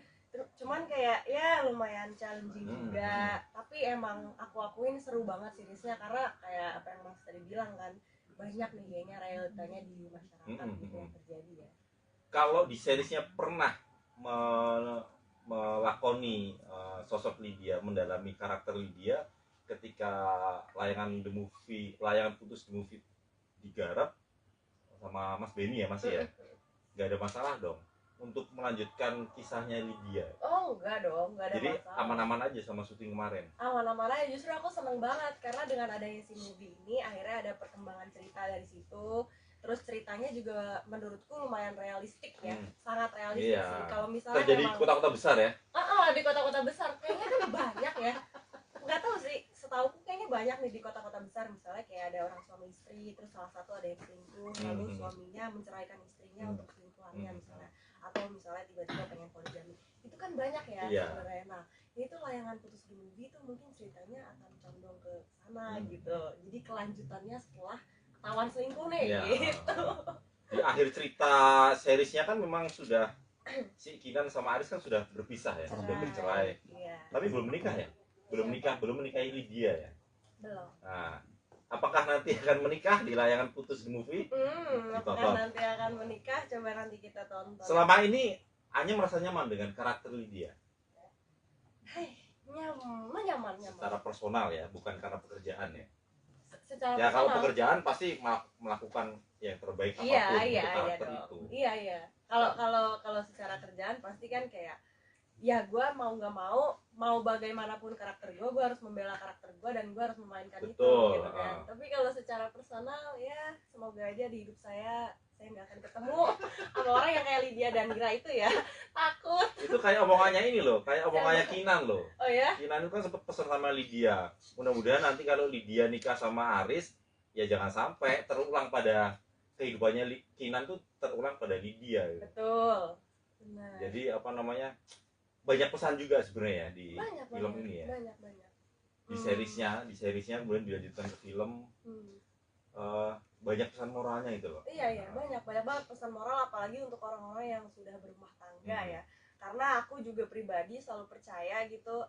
[SPEAKER 2] Cuman kayak ya lumayan challenging juga, tapi emang aku akuin seru banget seriesnya, karena kayak apa yang Mas tadi bilang kan, banyak nih kayaknya realitanya di masyarakat gitu yang terjadi ya.
[SPEAKER 1] Kalau di seriesnya pernah melakoni sosok Lydia, mendalami karakter Lydia ketika layangan putus the movie digarap sama Mas Benny ya, masih ya, nggak ada masalah dong untuk melanjutkan kisahnya Lydia?
[SPEAKER 2] Oh enggak dong, enggak ada
[SPEAKER 1] jadi
[SPEAKER 2] masalah.
[SPEAKER 1] aman-aman aja sama syuting kemarin?
[SPEAKER 2] Aman-aman aja, justru aku seneng banget karena dengan adanya si movie ini akhirnya ada perkembangan cerita dari situ. Terus ceritanya juga menurutku lumayan realistik ya, sangat realistik sih. Kalau misalnya
[SPEAKER 1] terjadi
[SPEAKER 2] memang
[SPEAKER 1] di kota-kota besar ya?
[SPEAKER 2] di kota-kota besar kayaknya kan banyak ya. Nggak tahu sih, setauku kayaknya banyak nih di kota-kota besar, misalnya kayak ada orang suami istri, terus salah satu ada yang selingkuh, lalu suaminya menceraikan istrinya untuk selingkuhannya misalnya, atau misalnya tiba-tiba pengen poligami. Itu kan banyak ya sebenarnya. Nah, itu layangan putus the movie itu mungkin ceritanya akan condong ke sana gitu. Jadi kelanjutannya setelah ketahuan selingkuh nih gitu.
[SPEAKER 1] Di akhir cerita seriesnya kan memang sudah si Kinan sama Aris kan sudah berpisah ya, sudah bercerai. Tapi belum menikah ya? Belum menikahi Lydia ya?
[SPEAKER 2] Belum.
[SPEAKER 1] Nah, apakah nanti akan menikah di layangan putus the movie?
[SPEAKER 2] Apakah nanti akan menikah? Coba nanti kita tonton.
[SPEAKER 1] Selama ini Anya merasa nyaman dengan karakter Lydia?
[SPEAKER 2] Nyaman.
[SPEAKER 1] Secara personal ya, bukan karena pekerjaan ya?
[SPEAKER 2] Secara
[SPEAKER 1] ya kalau pekerjaan pasti melakukan yang terbaik apapun untuk karakter itu.
[SPEAKER 2] Iya. Kalau secara kerjaan pasti kan kayak ya gue mau nggak mau bagaimanapun karakter gue harus membela karakter gue dan gue harus memainkan itu gitu kan. Tapi kalau secara personal ya semoga aja di hidup saya nggak akan ketemu sama orang yang kayak Lydia dan Gira itu ya. Takut.
[SPEAKER 1] Itu kayak omongannya ini loh, kayak omongannya Kinan loh.
[SPEAKER 2] Oh ya?
[SPEAKER 1] Kinan itu kan sempat pesan sama Lydia, mudah-mudahan nanti kalau Lydia nikah sama Aris ya jangan sampai terulang pada kehidupannya Kinan tuh terulang pada Lydia gitu.
[SPEAKER 2] Betul. Benar.
[SPEAKER 1] Jadi apa namanya, banyak pesan juga sebenarnya di film ini ya.
[SPEAKER 2] Banyak.
[SPEAKER 1] Di seriesnya kemudian dilanjutkan ke film. Banyak pesan moralnya itu loh.
[SPEAKER 2] Iya, banyak banget pesan moral, apalagi untuk orang-orang yang sudah berumah tangga ya. Karena aku juga pribadi selalu percaya gitu,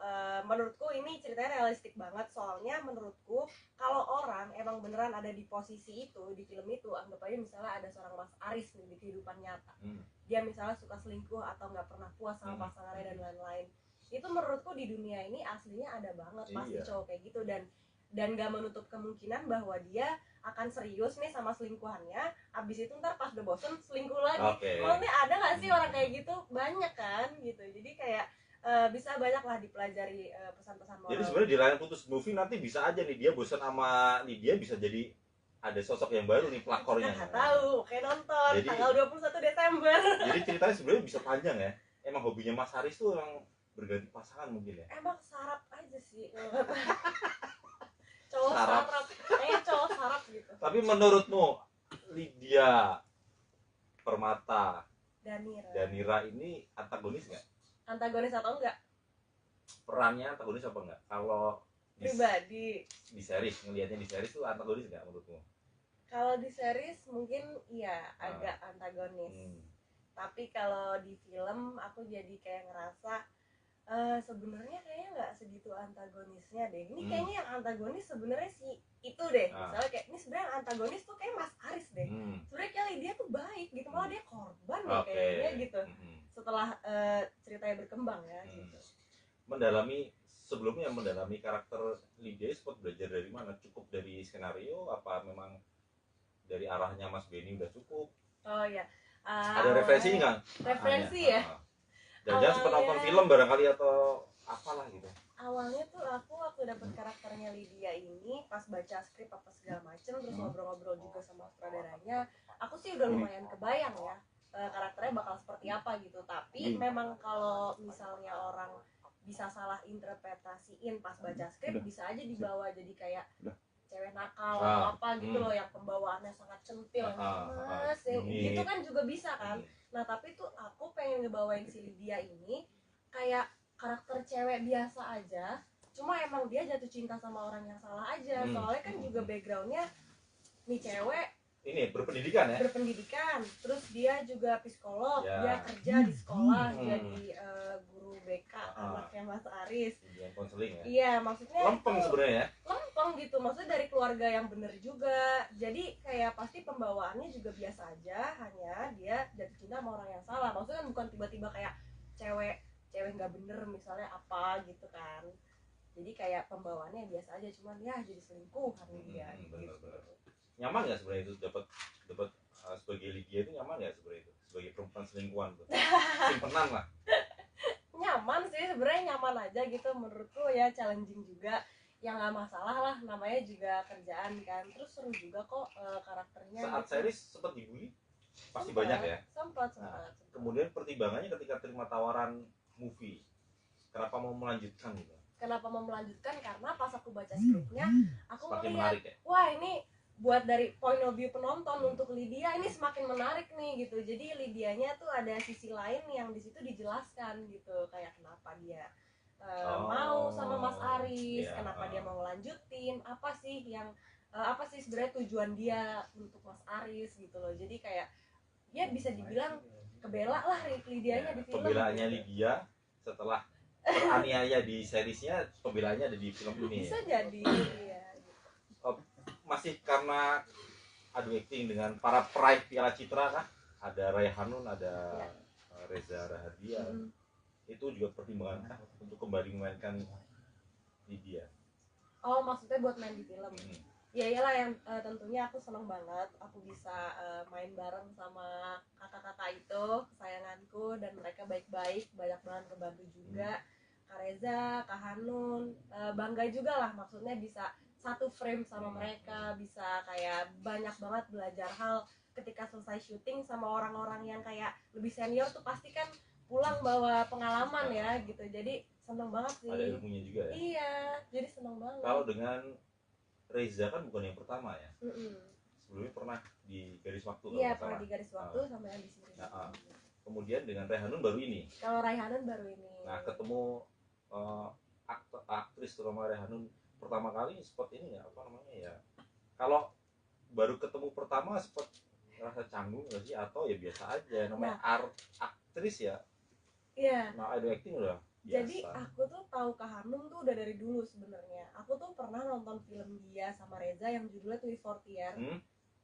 [SPEAKER 2] menurutku ini ceritanya realistik banget. Soalnya menurutku kalau orang emang beneran ada di posisi itu, di film itu, anggap aja misalnya ada seorang Mas Aris nih di kehidupan nyata, dia misalnya suka selingkuh atau nggak pernah puas sama pasangannya dan lain-lain, itu menurutku di dunia ini aslinya ada banget pasti cowok kayak gitu, dan gak menutup kemungkinan bahwa dia akan serius nih sama selingkuhannya, abis itu ntar pas udah bosen selingkuh lagi. Maksudnya ada gak sih orang kayak gitu? Banyak kan gitu. Jadi kayak bisa banyak lah dipelajari pesan-pesan moral.
[SPEAKER 1] Jadi sebenarnya di layangan putus movie nanti bisa aja nih dia bosan sama Lydia, bisa jadi ada sosok yang baru nih pelakornya.
[SPEAKER 2] Nggak tahu, kayak nonton jadi, tanggal 21 Desember.
[SPEAKER 1] Jadi ceritanya sebenarnya bisa panjang ya. Emang hobinya Mas Haris tuh emang berganti pasangan mungkin ya.
[SPEAKER 2] Emang sarap aja sih. Cowok sarap. Kayaknya cowok sarap gitu.
[SPEAKER 1] Tapi menurutmu Lydia Permata Danira ini antagonis nggak?
[SPEAKER 2] Antagonis atau enggak?
[SPEAKER 1] Perannya antagonis apa enggak? Kalau
[SPEAKER 2] pribadi
[SPEAKER 1] di series, ngelihatnya di series tuh antagonis nggak menurutmu?
[SPEAKER 2] Kalau di series mungkin iya agak antagonis. Tapi kalau di film aku jadi kayak ngerasa sebenarnya kayaknya nggak segitu antagonisnya deh. Ini kayaknya yang antagonis sebenarnya si itu deh. Misalnya kayak ini sebenarnya yang antagonis tuh kayak Mas Aris deh. Sebenarnya kayak dia tuh baik gitu, malah dia korban deh kayaknya gitu. Setelah ceritanya berkembang ya gitu.
[SPEAKER 1] Sebelumnya mendalami karakter Lydia sempat belajar dari mana? Cukup dari skenario apa memang dari arahnya Mas Benny udah cukup?
[SPEAKER 2] Oh iya.
[SPEAKER 1] Ada referensi nggak?
[SPEAKER 2] Referensi ya.
[SPEAKER 1] Jangan sempat nonton film barangkali atau apalah gitu.
[SPEAKER 2] Awalnya tuh aku waktu dapet karakternya Lydia ini pas baca skrip apa segala macem, terus ngobrol-ngobrol juga sama sutradaranya, aku sih udah lumayan kebayang ya karakternya bakal seperti apa gitu. Tapi memang kalau misalnya orang bisa salah interpretasiin pas baca skrip, bisa aja dibawa jadi kayak cewek nakal atau apa gitu loh, yang pembawaannya sangat centil, mas gitu kan juga bisa kan. Nah tapi tuh aku pengen ngebawain si Lydia ini kayak karakter cewek biasa aja, cuma emang dia jatuh cinta sama orang yang salah aja. Soalnya kan juga backgroundnya nih cewek
[SPEAKER 1] ini berpendidikan ya?
[SPEAKER 2] Berpendidikan, terus dia juga psikolog,
[SPEAKER 1] Ya.
[SPEAKER 2] dia kerja di sekolah
[SPEAKER 1] Hmm.
[SPEAKER 2] jadi guru BK, anaknya Mas Aris.
[SPEAKER 1] Bimbingan konseling ya?
[SPEAKER 2] Iya, maksudnya
[SPEAKER 1] Lempeng
[SPEAKER 2] itu
[SPEAKER 1] sebenarnya ya?
[SPEAKER 2] lempeng gitu, maksudnya dari keluarga yang bener juga. Jadi kayak pasti pembawaannya juga biasa aja, hanya dia jatuh cinta sama orang yang salah. Maksudnya kan bukan tiba-tiba kayak cewek nggak bener misalnya apa gitu kan. Jadi kayak pembawaannya biasa aja, cuman ya jadi selingkuhan dia gitu.
[SPEAKER 1] Bener. Nyaman nggak sebenarnya itu dapat sebagai Lydia itu nyaman nggak sebenarnya itu sebagai perempuan selingkuhan tuh? Simpenan lah.
[SPEAKER 2] Nyaman sih sebenarnya, nyaman aja gitu menurutku ya, challenging juga, yang nggak masalah lah, namanya juga kerjaan kan. Terus seru juga kok karakternya.
[SPEAKER 1] Saat
[SPEAKER 2] gitu.
[SPEAKER 1] series sempat dibully pasti
[SPEAKER 2] Sempet,
[SPEAKER 1] banyak ya.
[SPEAKER 2] sempat.
[SPEAKER 1] Kemudian pertimbangannya ketika terima tawaran movie, kenapa mau melanjutkan gitu?
[SPEAKER 2] Kenapa mau melanjutkan? Karena pas aku baca skripnya, aku
[SPEAKER 1] Semakin
[SPEAKER 2] melihat,
[SPEAKER 1] menarik ya.
[SPEAKER 2] wah ini buat dari point of view penonton untuk Lydia ini semakin menarik nih gitu. Jadi Lydianya tuh ada sisi lain yang di situ dijelaskan gitu, kayak kenapa dia mau sama Mas Aris,
[SPEAKER 1] iya.
[SPEAKER 2] kenapa dia mau ngelanjutin, apa sih yang apa sih sebenarnya tujuan dia untuk Mas Aris gitu loh. Jadi kayak ya bisa dibilang kebela lah Lydianya di film.
[SPEAKER 1] Pembelaannya Lydia setelah teraniaya di seriesnya, pembelaannya ada di film ini.
[SPEAKER 2] Bisa
[SPEAKER 1] Ya?
[SPEAKER 2] jadi ya.
[SPEAKER 1] Masih karena adu acting dengan para peraih Piala Citra kan, ada Ray Hanun, ada Reza Rahadian. Itu juga pertimbangan untuk kembali memainkan Lydia.
[SPEAKER 2] Oh, maksudnya buat main di film. Ya iyalah, yang tentunya aku seneng banget aku bisa main bareng sama kakak-kakak itu, kesayanganku, dan mereka baik-baik, banyak banget ngebantu juga. Kak Reza, Kak Hanun, bangga juga lah, maksudnya bisa satu frame sama mereka, bisa kayak banyak banget belajar hal ketika selesai syuting sama orang-orang yang kayak lebih senior tuh pasti kan pulang bawa pengalaman ya gitu. Jadi seneng banget sih.
[SPEAKER 1] Ada ilmunya juga ya.
[SPEAKER 2] Iya, jadi seneng banget.
[SPEAKER 1] Kalau dengan Reza kan bukan yang pertama ya. Sebelumnya pernah di Garis Waktu.
[SPEAKER 2] Iya, pernah di Garis Waktu sama yang di sini.
[SPEAKER 1] Kemudian dengan Rayhanun baru ini.
[SPEAKER 2] Kalau Rayhanun baru ini.
[SPEAKER 1] Nah, ketemu aktris terutama Rayhanun pertama kali seperti ini ya, apa namanya ya? Kalau baru ketemu pertama seperti rasa canggung nggak sih, atau ya biasa aja, namanya aktris ya? Iya. Nah, ada acting udah biasa.
[SPEAKER 2] Jadi aku tuh tahu Kak Hanum tuh udah dari dulu sebenarnya. Aku tuh pernah nonton film dia sama Reza yang judulnya Twist Fortier,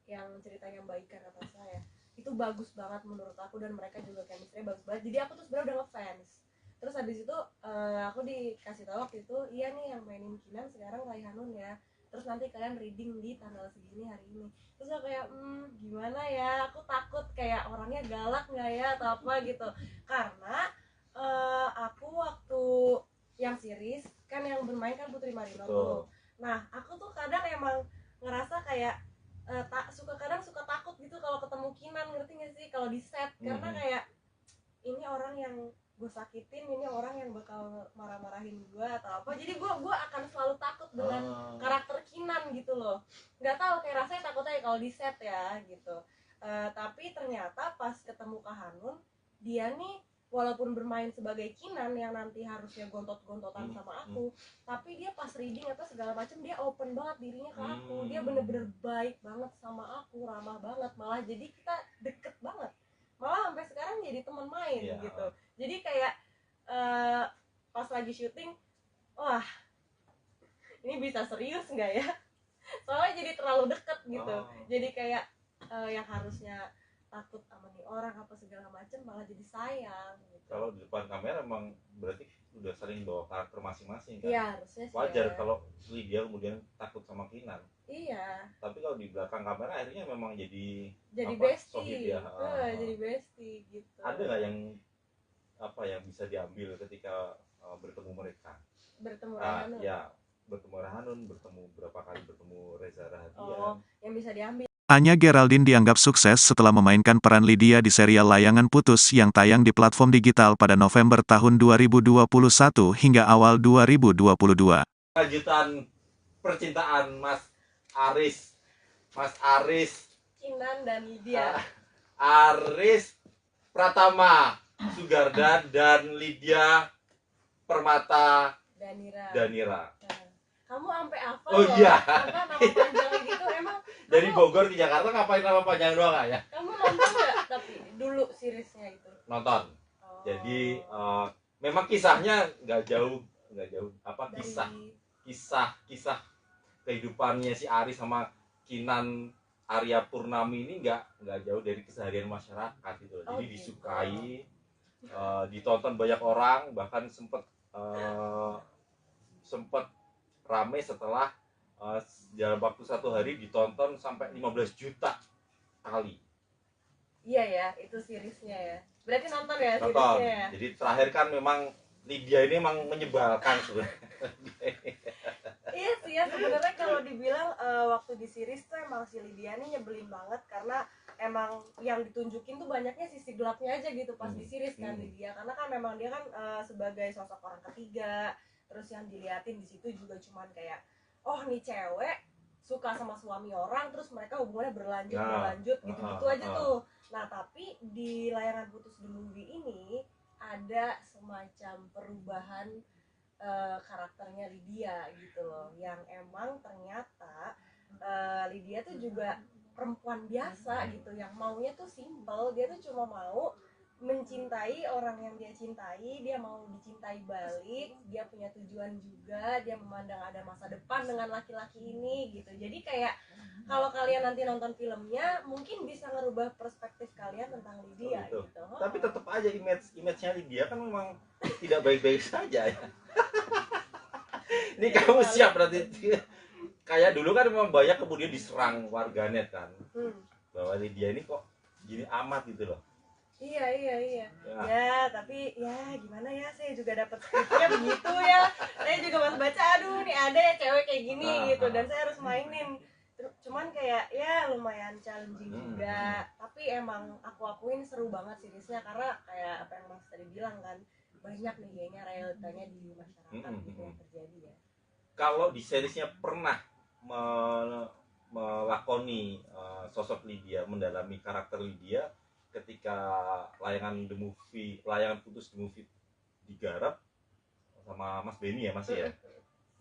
[SPEAKER 2] yang ceritanya baikan kata saya. Itu bagus banget menurut aku, dan mereka juga chemistry bagus banget. Jadi aku tuh sebenarnya udah ngefans. Terus habis itu aku dikasih tahu waktu itu, iya nih yang mainin Kinan sekarang Rayhanun ya. Terus nanti kalian reading di tanggal segini hari ini. Terus aku kayak gimana ya? Aku takut kayak orangnya galak nggak ya atau apa gitu. Karena aku waktu yang series kan yang bermain kan Putri Marino tuh. Nah aku tuh kadang emang ngerasa kayak kadang suka takut gitu kalau ketemu Kinan, ngerti nggak sih, kalau di set, karena kayak ini orang yang gue sakitin, ini orang yang bakal marah-marahin gue atau apa. Jadi gue akan selalu takut dengan karakter Kinan gitu loh. Nggak tahu, kayak rasanya takutnya kalau di set ya gitu. Tapi ternyata pas ketemu Kak Hanun, dia nih walaupun bermain sebagai Kinan yang nanti harusnya gontot-gontotan sama aku, tapi dia pas reading atau segala macam dia open banget dirinya ke aku. Dia bener-bener baik banget sama aku, ramah banget, malah jadi kita deket banget, malah sampai sekarang jadi teman main gitu. Jadi kayak pas lagi syuting, wah ini bisa serius nggak ya, soalnya jadi terlalu deket gitu. Jadi kayak yang harusnya takut sama nih orang apa segala macam malah jadi sayang gitu.
[SPEAKER 1] Kalau di depan kamera emang berarti udah saling bawa karakter masing-masing kan?
[SPEAKER 2] Iya, harusnya sih.
[SPEAKER 1] Wajar ya kalau Lydia kemudian takut sama Kinan.
[SPEAKER 2] Iya.
[SPEAKER 1] Tapi kalau di belakang kamera akhirnya memang jadi
[SPEAKER 2] bestie.
[SPEAKER 1] Ya.
[SPEAKER 2] Jadi bestie gitu.
[SPEAKER 1] Ada nggak yang yang bisa diambil ketika bertemu mereka?
[SPEAKER 2] Bertemu Rayhanun.
[SPEAKER 1] Ya, bertemu Rayhanun, bertemu Reza Rahadian.
[SPEAKER 2] Yang bisa diambil.
[SPEAKER 3] Anya Geraldine dianggap sukses setelah memainkan peran Lydia di serial Layangan Putus yang tayang di platform digital pada November tahun 2021 hingga awal 2022.
[SPEAKER 1] Lanjutan percintaan Mas Aris,
[SPEAKER 2] Kinan dan Lydia.
[SPEAKER 1] Aris Pratama Sugardan dan Lydia Permata Danira.
[SPEAKER 2] Kamu sampai apa
[SPEAKER 1] loh? Iya.
[SPEAKER 2] Apa nama panjangnya gitu emang?
[SPEAKER 1] Dari Bogor ke Jakarta ngapain lama panjang doang ya?
[SPEAKER 2] Kamu nonton nggak tapi dulu seriesnya itu?
[SPEAKER 1] Nonton.
[SPEAKER 2] Oh.
[SPEAKER 1] Jadi memang kisahnya nggak jauh apa
[SPEAKER 2] Dari-
[SPEAKER 1] kisah kehidupannya si Aris sama Kinan Arya Purnami ini nggak jauh dari keseharian masyarakat gitu loh.
[SPEAKER 2] Oh,
[SPEAKER 1] Jadi
[SPEAKER 2] gitu.
[SPEAKER 1] disukai, ditonton banyak orang, bahkan sempet rame setelah dalam waktu 1 hari ditonton sampai 15 juta kali.
[SPEAKER 2] Iya ya, itu seriesnya ya. Berarti nonton ya
[SPEAKER 1] Nonton.
[SPEAKER 2] seriesnya ya?
[SPEAKER 1] Jadi terakhir kan memang Lydia ini emang menyebalkan sebenarnya.
[SPEAKER 2] Iya sih ya, sebenarnya kalau dibilang waktu di series tuh emang si Lydia nih nyebelin banget karena emang yang ditunjukin tuh banyaknya sisi gelapnya aja gitu pas di series kan Lydia, karena kan memang dia kan sebagai sosok orang ketiga, terus yang diliatin di situ juga cuman kayak oh nih cewek suka sama suami orang terus mereka hubungannya berlanjut gitu-gitu aja tuh. Nah tapi di Layangan Putus the Movie ini ada semacam perubahan karakternya Lydia gitu loh, yang emang ternyata Lydia tuh juga perempuan biasa gitu, yang maunya tuh simple, dia tuh cuma mau mencintai orang yang dia cintai, dia mau dicintai balik, dia punya tujuan juga, dia memandang ada masa depan dengan laki-laki ini gitu. Jadi kayak kalau kalian nanti nonton filmnya mungkin bisa ngerubah perspektif kalian tentang Lydia
[SPEAKER 1] Gitu.
[SPEAKER 2] gitu.
[SPEAKER 1] Tapi tetap aja image-nya Lydia kan memang tidak baik-baik saja ya. Ini kamu siap berarti. Kayak dulu kan memang banyak kemudian diserang warganet kan. Bahwa Lydia ini kok gini amat gitu loh.
[SPEAKER 2] Iya.
[SPEAKER 1] Ya.
[SPEAKER 2] Ya, tapi ya gimana ya, saya juga dapat skripnya begitu ya. Saya juga pas baca, aduh nih ada ya cewek kayak gini gitu, dan saya harus mainin. Cuman kayak ya lumayan challenging juga. Tapi emang aku akuin seru banget seriesnya karena kayak apa yang Mas tadi bilang kan, banyak nih kayaknya realitanya di masyarakat gitu yang terjadi ya.
[SPEAKER 1] Kalau di seriesnya pernah melakoni sosok Lydia, mendalami karakter Lydia ketika Layangan Putus the Movie digarap sama Mas Benny ya Mas ya,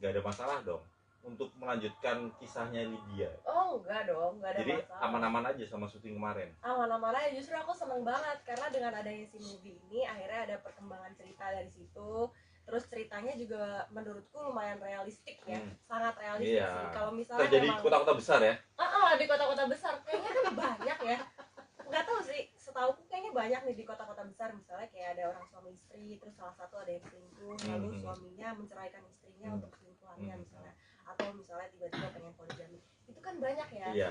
[SPEAKER 1] nggak ada masalah dong untuk melanjutkan kisahnya Lydia.
[SPEAKER 2] Oh enggak dong, enggak ada
[SPEAKER 1] Jadi
[SPEAKER 2] masalah.
[SPEAKER 1] aman-aman aja sama syuting kemarin.
[SPEAKER 2] Aman-aman aja, justru aku seneng banget karena dengan adanya si movie ini akhirnya ada perkembangan cerita dari situ. Terus ceritanya juga menurutku lumayan realistik ya, sangat realistik sih. Kalau misalnya
[SPEAKER 1] terjadi
[SPEAKER 2] memang
[SPEAKER 1] kota-kota besar ya.
[SPEAKER 2] di kota-kota besar kayaknya kan banyak ya. Nggak tahu sih, setauku kayaknya banyak nih di kota-kota besar, misalnya kayak ada orang suami istri, terus salah satu ada yang selingkuh, lalu suaminya menceraikan istrinya untuk selingkuhannya misalnya, atau misalnya tiba-tiba pengen poligami. Itu kan banyak ya.
[SPEAKER 1] Iya.